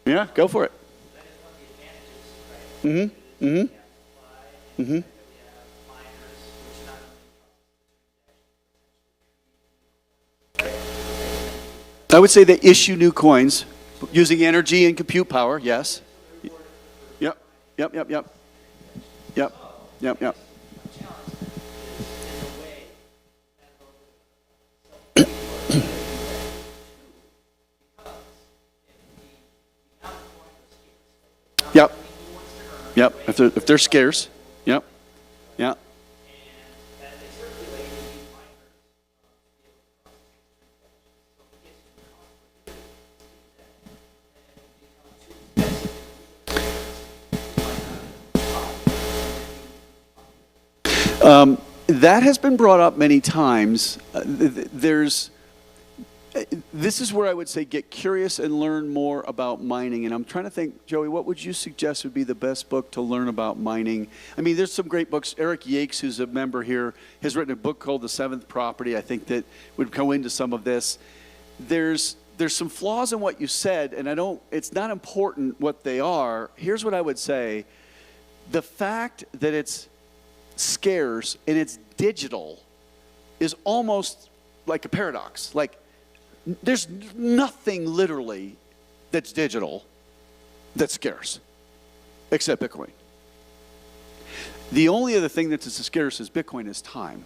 A: Yeah, go for it. I would say they issue new coins using energy and compute power, yes. Yep. Yep. If they're scarce. Yep. Yeah. That has been brought up many times. This is where I would say get curious and learn more about mining. And I'm trying to think, Joey, what would you suggest would be the best book to learn about mining? I mean, there's some great books. Eric Yakes, who's a member here, has written a book called The Seventh Property. I think that would go into some of this. There's some flaws in what you said, and it's not important what they are. Here's what I would say. The fact that it's scarce and it's digital is almost like a paradox. Like, there's nothing literally that's digital that's scarce except Bitcoin. The only other thing that's as scarce as Bitcoin is time.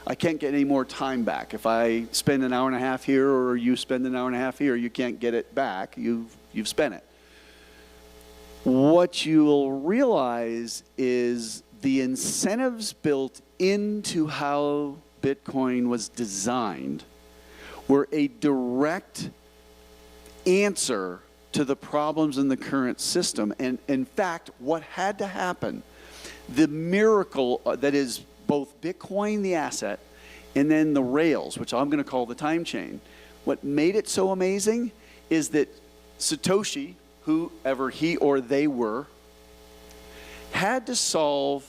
A: I can't get any more time back. If I spend an hour and a half here or you spend an hour and a half here, you can't get it back. You've spent it. What you'll realize is the incentives built into how Bitcoin was designed were a direct answer to the problems in the current system. And in fact, what had to happen, the miracle that is both Bitcoin, the asset, and then the rails, which I'm going to call the time chain, what made it so amazing is that Satoshi, whoever he or they were, had to solve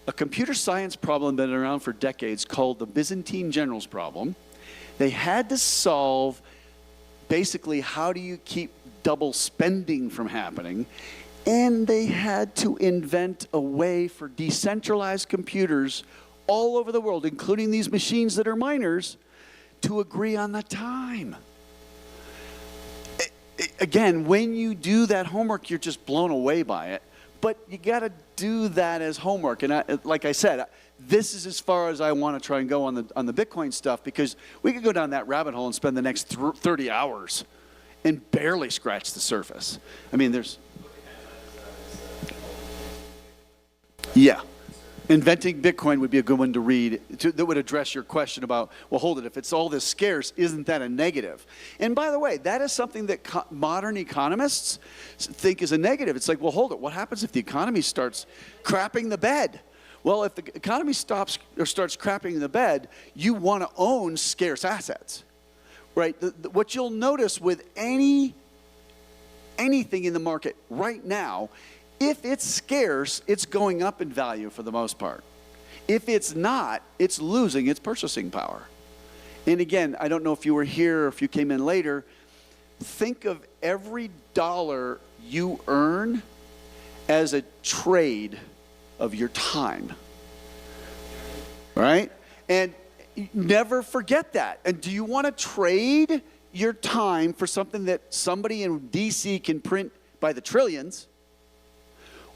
A: a computer science problem that had been around for decades called the Byzantine generals problem. They had to solve basically how do you keep double spending from happening, and they had to invent a way for decentralized computers all over the world, including these machines that are miners, to agree on the time. Again, when you do that homework, you're just blown away by it, but you got to do that as homework. And like I said, this is as far as I want to try and go on the Bitcoin stuff, because we could go down that rabbit hole and spend the next 30 hours and barely scratch the surface. I mean, there's... Yeah. Inventing Bitcoin would be a good one to read that would address your question about, well, hold it, if it's all this scarce, isn't that a negative? And by the way, that is something that modern economists think is a negative. It's like, well, hold it, what happens if the economy starts crapping the bed? Well, if the economy stops or starts crapping the bed, you want to own scarce assets, right? What you'll notice with anything in the market right now, if it's scarce, it's going up in value for the most part. If it's not, it's losing its purchasing power. And again, I don't know if you were here or if you came in later, think of every dollar you earn as a trade of your time, right? And never forget that. And do you want to trade your time for something that somebody in DC can print by the trillions?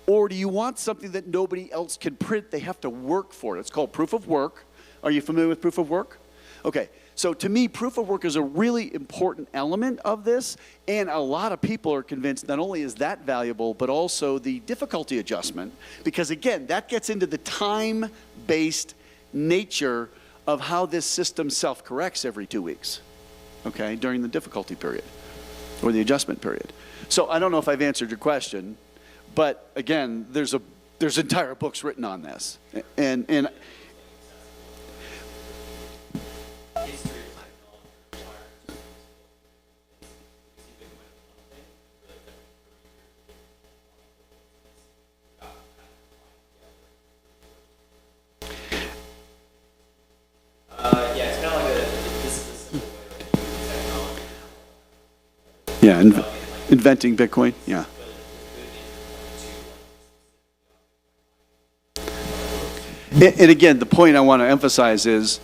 A: Or do you want something that nobody else can print? They have to work for it. It's called proof of work. Are you familiar with proof of work? Okay, so to me, proof of work is a really important element of this, and a lot of people are convinced not only is that valuable, but also the difficulty adjustment, because again, that gets into the time-based nature of how this system self-corrects every 2 weeks, okay, during the difficulty period, or the adjustment period. So I don't know if I've answered your question, but again, there's entire books written on this, and yeah, inventing Bitcoin, yeah. And again, the point I want to emphasize is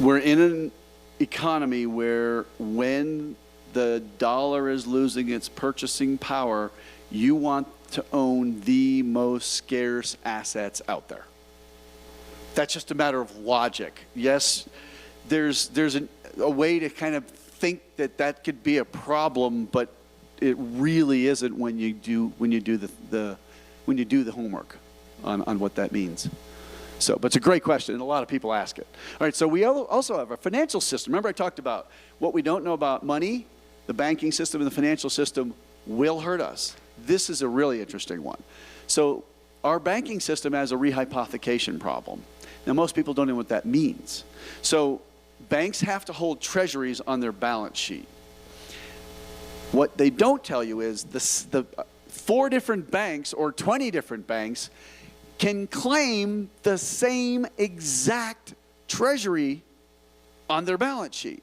A: we're in an economy where when the dollar is losing its purchasing power, you want to own the most scarce assets out there. That's just a matter of logic. Yes, there's a way to kind of think that could be a problem, but it really isn't when you do the homework on what that means. So, but it's a great question, and a lot of people ask it. All right, so we also have a financial system. Remember I talked about what we don't know about money, the banking system and the financial system will hurt us. This is a really interesting one. So our banking system has a rehypothecation problem. Now most people don't know what that means. So banks have to hold treasuries on their balance sheet. What they don't tell you is the 4 different banks or 20 different banks can claim the same exact treasury on their balance sheet.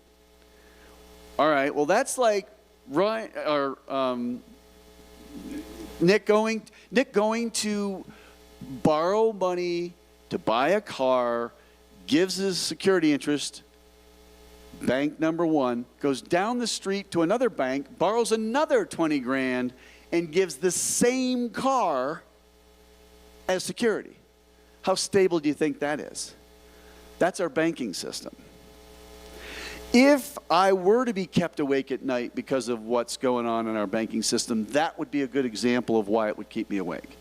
A: All right, well that's like Ryan or Nick going to borrow money to buy a car, gives his security interest, bank number 1, goes down the street to another bank, borrows another 20 grand, and gives the same car as security. How stable do you think that is? That's our banking system. If I were to be kept awake at night because of what's going on in our banking system, that would be a good example of why it would keep me awake.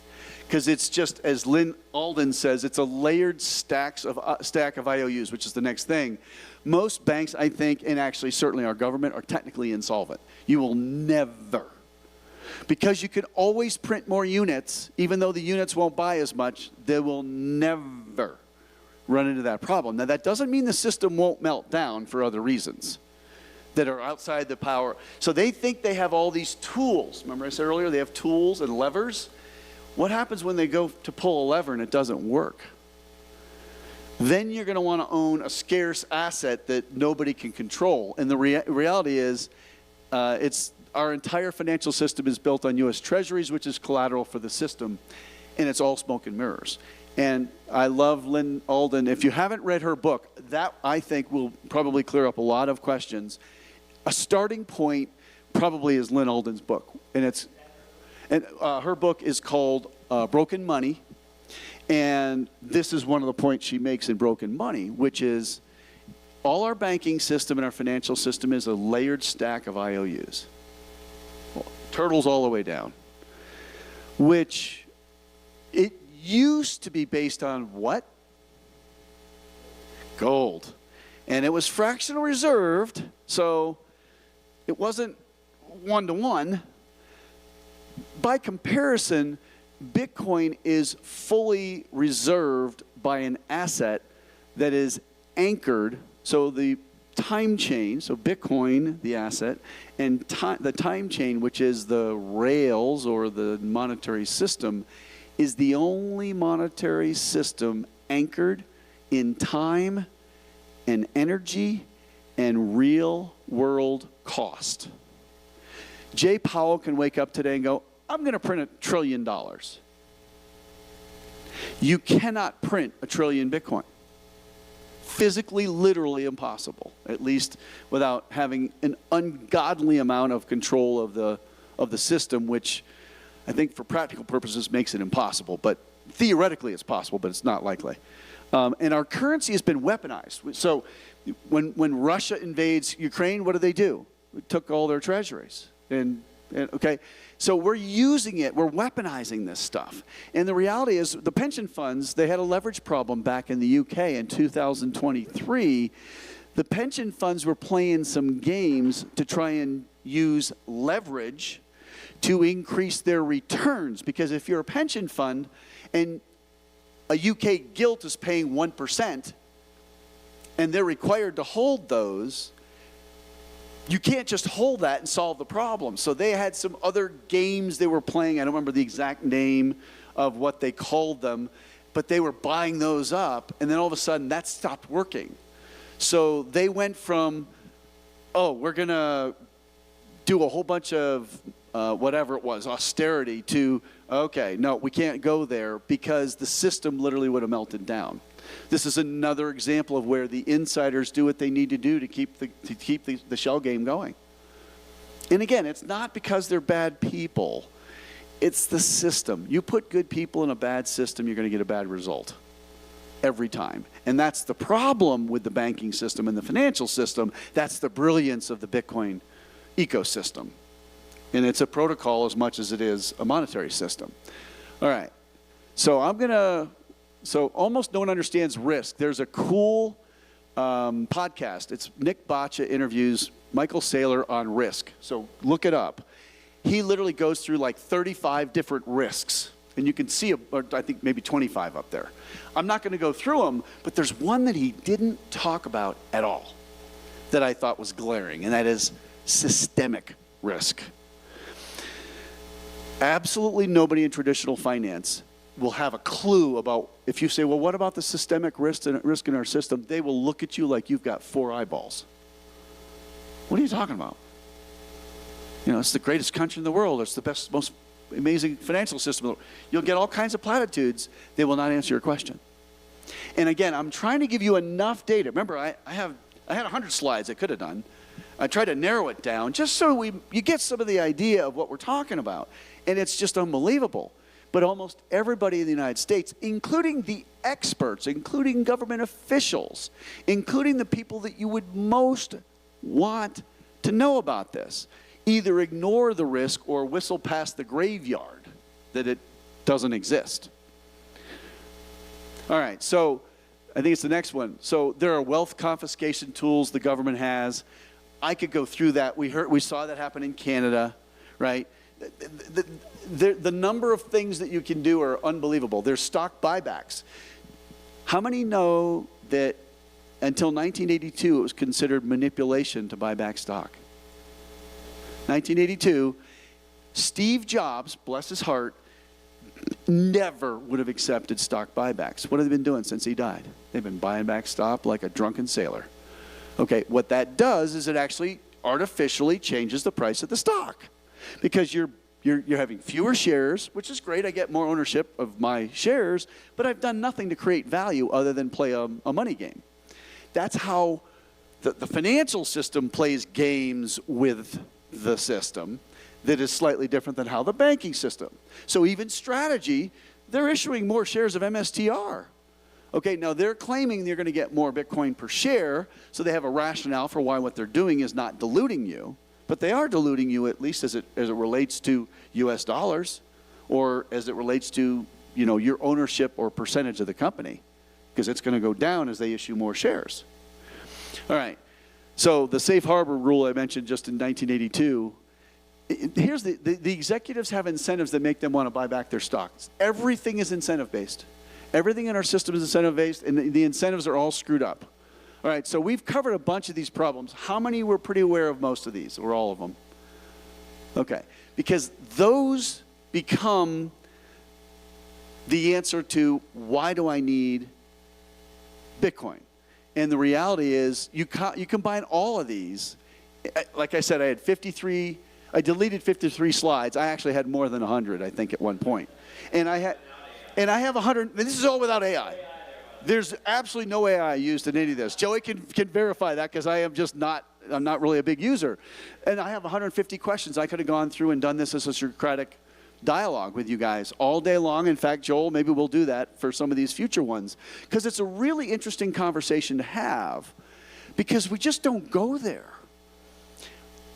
A: Because it's just, as Lynn Alden says, it's a layered stack of IOUs, which is the next thing. Most banks, I think, and actually certainly our government, are technically insolvent. You will never, because you can always print more units, even though the units won't buy as much, they will never run into that problem. Now, that doesn't mean the system won't melt down for other reasons that are outside the power. So they think they have all these tools. Remember I said earlier, they have tools and levers? What happens when they go to pull a lever and it doesn't work? Then you're going to want to own a scarce asset that nobody can control. And the reality is, our entire financial system is built on U.S. Treasuries, which is collateral for the system, and it's all smoke and mirrors. And I love Lynn Alden. If you haven't read her book, that I think will probably clear up a lot of questions. A starting point probably is Lynn Alden's book, and her book is called Broken Money. And this is one of the points she makes in Broken Money, which is all our banking system and our financial system is a layered stack of IOUs. Well, turtles all the way down. Which it used to be based on what? Gold. And it was fractional reserved, so it wasn't one-to-one. By comparison, Bitcoin is fully reserved by an asset that is anchored. So the time chain, so Bitcoin, the asset, and the time chain, which is the rails or the monetary system, is the only monetary system anchored in time and energy and real world cost. Jay Powell can wake up today and go, I'm going to print $1 trillion. You cannot print 1 trillion Bitcoin. Physically, literally impossible, at least without having an ungodly amount of control of the system, which I think for practical purposes makes it impossible. But theoretically it's possible, but it's not likely. And our currency has been weaponized. So when Russia invades Ukraine, what do? We took all their treasuries. And okay, so we're using it, we're weaponizing this stuff. And the reality is the pension funds, they had a leverage problem back in the UK in 2023. The pension funds were playing some games to try and use leverage to increase their returns. Because if you're a pension fund and a UK gilt is paying 1% and they're required to hold those, you can't just hold that and solve the problem. So they had some other games they were playing. I don't remember the exact name of what they called them, but they were buying those up, and then all of a sudden that stopped working. So they went from, oh, we're going to do a whole bunch of whatever it was, austerity, to, okay, no, we can't go there because the system literally would have melted down. This is another example of where the insiders do what they need to do to keep the shell game going. And again, it's not because they're bad people. It's the system. You put good people in a bad system, you're going to get a bad result every time. And that's the problem with the banking system and the financial system. That's the brilliance of the Bitcoin ecosystem. And it's a protocol as much as it is a monetary system. All right. So almost no one understands risk. There's a cool podcast. It's Nick Baccia interviews Michael Saylor on risk. So look it up. He literally goes through like 35 different risks. And you can see, I think maybe 25 up there. I'm not going to go through them, but there's one that he didn't talk about at all that I thought was glaring, and that is systemic risk. Absolutely nobody in traditional finance will have a clue about, if you say, well, what about the systemic risk in our system? They will look at you like you've got 4 eyeballs. What are you talking about? You know, it's the greatest country in the world. It's the best, most amazing financial system. You'll get all kinds of platitudes. They will not answer your question. And again, I'm trying to give you enough data. Remember, I had 100 slides I could have done. I tried to narrow it down just so you get some of the idea of what we're talking about. And it's just unbelievable. But almost everybody in the United States, including the experts, including government officials, including the people that you would most want to know about this, either ignore the risk or whistle past the graveyard that it doesn't exist. All right, so I think it's the next one. So there are wealth confiscation tools the government has. I could go through that. We saw that happen in Canada, right? The number of things that you can do are unbelievable. There's stock buybacks. How many know that until 1982 it was considered manipulation to buy back stock? 1982, Steve Jobs, bless his heart, never would have accepted stock buybacks. What have they been doing since he died? They've been buying back stock like a drunken sailor. Okay, what that does is it actually artificially changes the price of the stock, because you're having fewer shares, which is great. I get more ownership of my shares, but I've done nothing to create value other than play a money game. That's how the financial system plays games with the system that is slightly different than how the banking system. So even Strategy, they're issuing more shares of MSTR. Okay, now they're claiming they're going to get more Bitcoin per share, so they have a rationale for why what they're doing is not diluting you. But they are diluting you, at least as it relates to US dollars, or as it relates to, you know, your ownership or percentage of the company, because it's going to go down as they issue more shares. All right, so the safe harbor rule I mentioned just in 1982, here's the executives have incentives that make them want to buy back their stocks. Everything is incentive-based. Everything in our system is incentive-based, and the incentives are all screwed up. All right, so we've covered a bunch of these problems. How many were pretty aware of most of these, or all of them? Okay, because those become the answer to why do I need Bitcoin? And the reality is you combine all of these. Like I said, I deleted 53 slides. I actually had more than 100, I think, at one point. And I have 100, and this is all without AI. There's absolutely no AI used in any of this. Joey can verify that, because I'm not really a big user. And I have 150 questions. I could have gone through and done this as a Socratic dialogue with you guys all day long. In fact, Joel, maybe we'll do that for some of these future ones, because it's a really interesting conversation to have, because we just don't go there.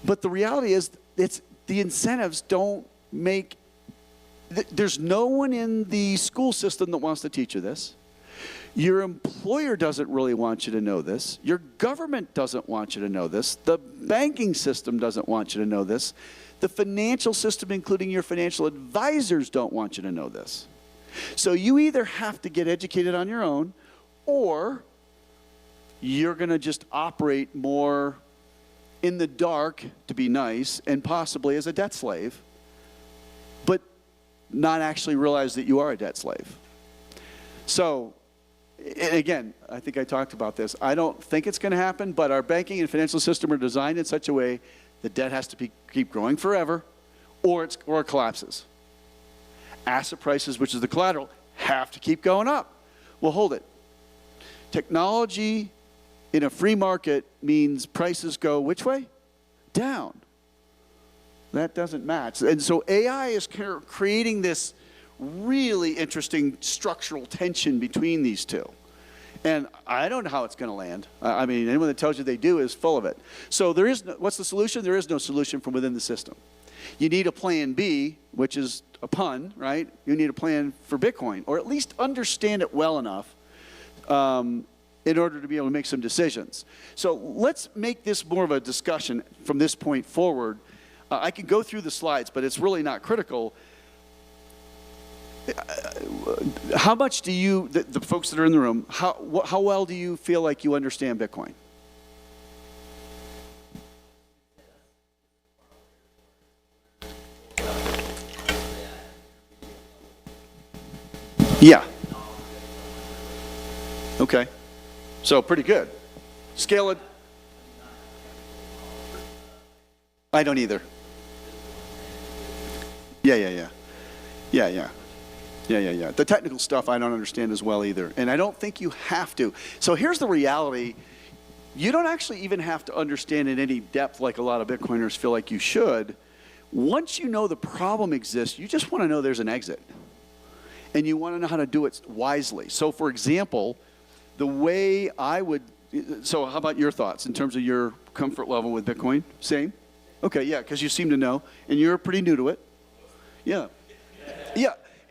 A: But the reality is, the incentives don't make, there's no one in the school system that wants to teach you this. Your employer doesn't really want you to know this. Your government doesn't want you to know this. The banking system doesn't want you to know this. The financial system, including your financial advisors, don't want you to know this. So you either have to get educated on your own, or you're going to just operate more in the dark, to be nice, and possibly as a debt slave, but not actually realize that you are a debt slave. So, and again, I think I talked about this. I don't think it's going to happen, but our banking and financial system are designed in such a way the debt has to keep growing forever, or it collapses. Asset prices, which is the collateral, have to keep going up. Well, hold it. Technology in a free market means prices go which way? Down. That doesn't match. And so AI is creating this really interesting structural tension between these two. And I don't know how it's going to land. I mean, anyone that tells you they do is full of it. So there is what's the solution? There is no solution from within the system. You need a plan B, which is a pun, right? You need a plan for Bitcoin, or at least understand it well enough in order to be able to make some decisions. So let's make this more of a discussion from this point forward. I can go through the slides, but it's really not critical. How much do you, the folks that are in the room, how well do you feel like you understand Bitcoin? Yeah. Okay. So pretty good. Scale it. I don't either. Yeah. The technical stuff I don't understand as well either. And I don't think you have to. So here's the reality. You don't actually even have to understand in any depth like a lot of Bitcoiners feel like you should. Once you know the problem exists, you just want to know there's an exit. And you want to know how to do it wisely. So for example, the way I would, so how about your thoughts in terms of your comfort level with Bitcoin? Same? Okay, yeah, because you seem to know. And you're pretty new to it. Yeah.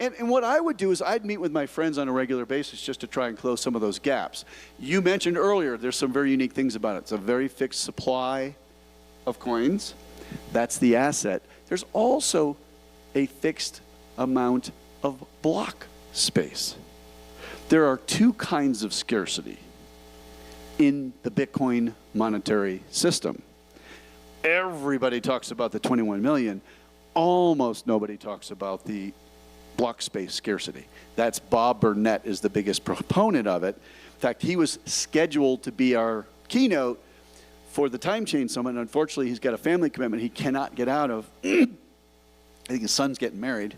A: And what I would do is I'd meet with my friends on a regular basis just to try and close some of those gaps. You mentioned earlier there's some very unique things about it. It's a very fixed supply of coins. That's the asset. There's also a fixed amount of block space. There are two kinds of scarcity in the Bitcoin monetary system. Everybody talks about the 21 million. Almost nobody talks about the block space scarcity. That's Bob Burnett is the biggest proponent of it. In fact, he was scheduled to be our keynote for the Time Chain Summit. And unfortunately, he's got a family commitment he cannot get out of. I think his son's getting married.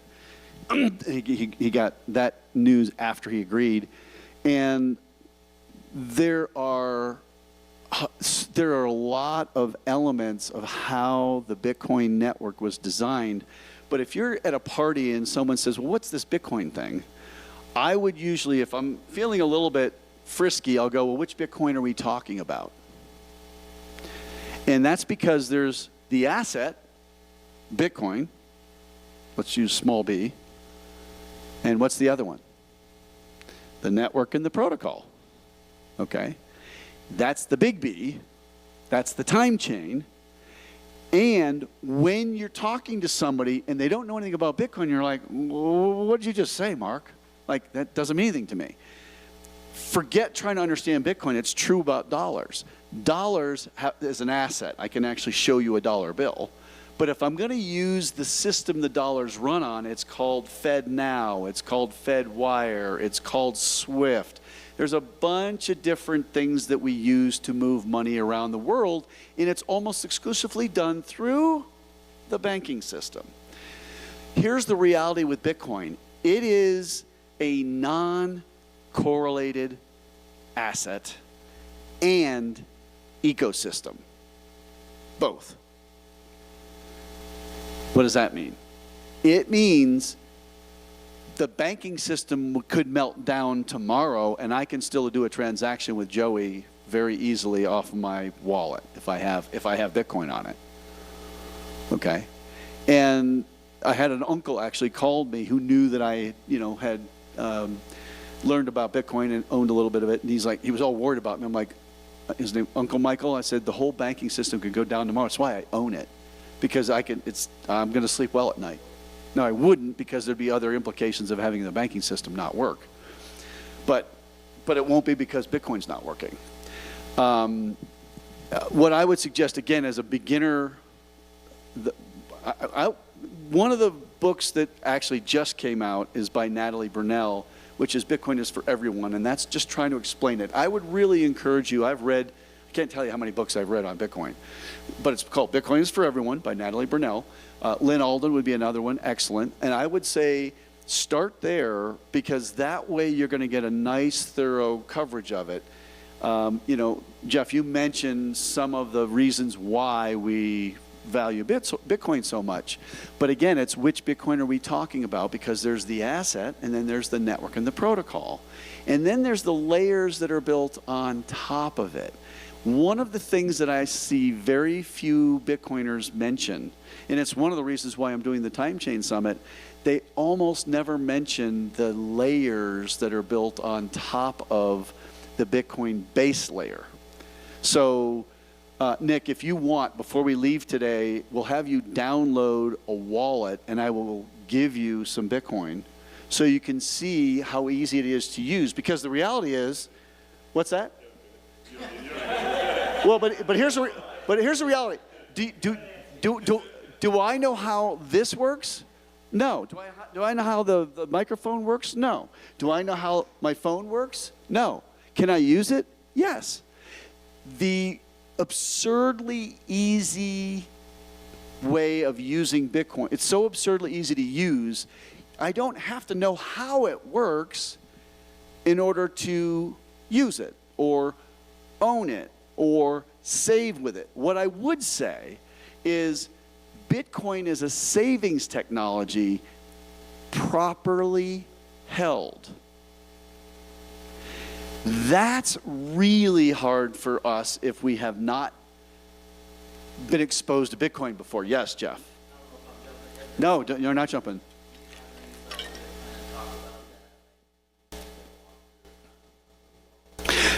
A: He got that news after he agreed. And there are a lot of elements of how the Bitcoin network was designed. But if you're at a party and someone says, well, what's this Bitcoin thing? I would usually, if I'm feeling a little bit frisky, I'll go, well, which Bitcoin are we talking about? And that's because there's the asset, Bitcoin. Let's use small b. And what's the other one? The network and the protocol. Okay? That's the big B. That's the time chain. And when you're talking to somebody and they don't know anything about Bitcoin, you're like, what did you just say, Mark? Like, that doesn't mean anything to me. Forget trying to understand Bitcoin. It's true about dollars. Dollars is an asset. I can actually show you a dollar bill. But if I'm going to use the system the dollars run on, it's called FedNow, it's called FedWire, it's called SWIFT. There's a bunch of different things that we use to move money around the world, and it's almost exclusively done through the banking system. Here's the reality with Bitcoin. It is a non-correlated asset and ecosystem, both. What does that mean? It means the banking system could melt down tomorrow and I can still do a transaction with Joey very easily off of my wallet if I have Bitcoin on it. Okay? And I had an uncle actually called me who knew that I, had learned about Bitcoin and owned a little bit of it, and he was all worried about me. I'm like, his name Uncle Michael. I said the whole banking system could go down tomorrow. That's why I own it. Because I'm going to sleep well at night. Now, I wouldn't because there'd be other implications of having the banking system not work. But it won't be because Bitcoin's not working. What I would suggest, again, as a beginner, one of the books that actually just came out is by Natalie Burnell, which is Bitcoin is for Everyone, and that's just trying to explain it. I would really encourage you, I can't tell you how many books I've read on Bitcoin, but it's called Bitcoin is for Everyone by Natalie Burnell. Lynn Alden would be another one, excellent. And I would say start there because that way you're going to get a nice, thorough coverage of it. Jeff, you mentioned some of the reasons why we value Bitcoin so much. But again, it's which Bitcoin are we talking about, because there's the asset and then there's the network and the protocol. And then there's the layers that are built on top of it. One of the things that I see very few Bitcoiners mention, and it's one of the reasons why I'm doing the Time Chain Summit, they almost never mention the layers that are built on top of the Bitcoin base layer. So, Nick, if you want, before we leave today, we'll have you download a wallet and I will give you some Bitcoin so you can see how easy it is to use. Because the reality is, what's that? Well, but here's the reality. Do I know how this works? No. Do I know how the microphone works? No. Do I know how my phone works? No. Can I use it? Yes. The absurdly easy way of using Bitcoin, it's so absurdly easy to use, I don't have to know how it works in order to use it or own it or save with it. What I would say is Bitcoin is a savings technology properly held. That's really hard for us if we have not been exposed to Bitcoin before. Yes, Jeff? No, you're not jumping.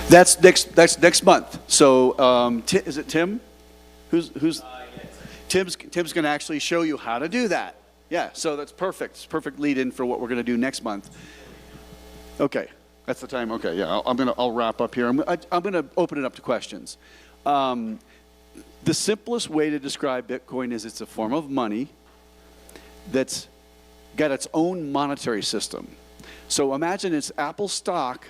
A: That's next month. So is it Tim? Who's Tim's going to actually show you how to do that. Yeah, so that's perfect. It's perfect lead in for what we're going to do next month. Okay, that's the time. Okay, yeah, I'll wrap up here. I'm going to open it up to questions. The simplest way to describe Bitcoin is it's a form of money that's got its own monetary system. So imagine it's Apple stock,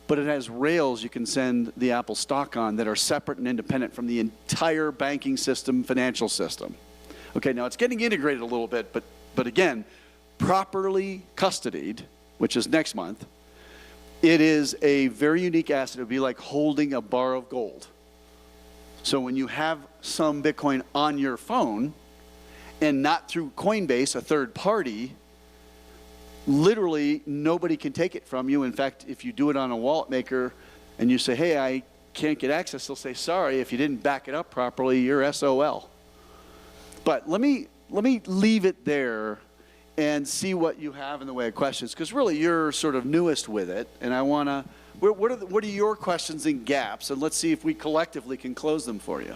A: but it has rails you can send the Apple stock on that are separate and independent from the entire banking system, financial system. Okay, now it's getting integrated a little bit, but again, properly custodied, which is next month, it is a very unique asset. It would be like holding a bar of gold. So when you have some Bitcoin on your phone, and not through Coinbase, a third party, literally nobody can take it from you. In fact, if you do it on a wallet maker and you say, hey, I can't get access, they'll say, sorry, if you didn't back it up properly, you're SOL. But let me leave it there and see what you have in the way of questions, because really you're sort of newest with it, and I want to, what are your questions and gaps, and let's see if we collectively can close them for you.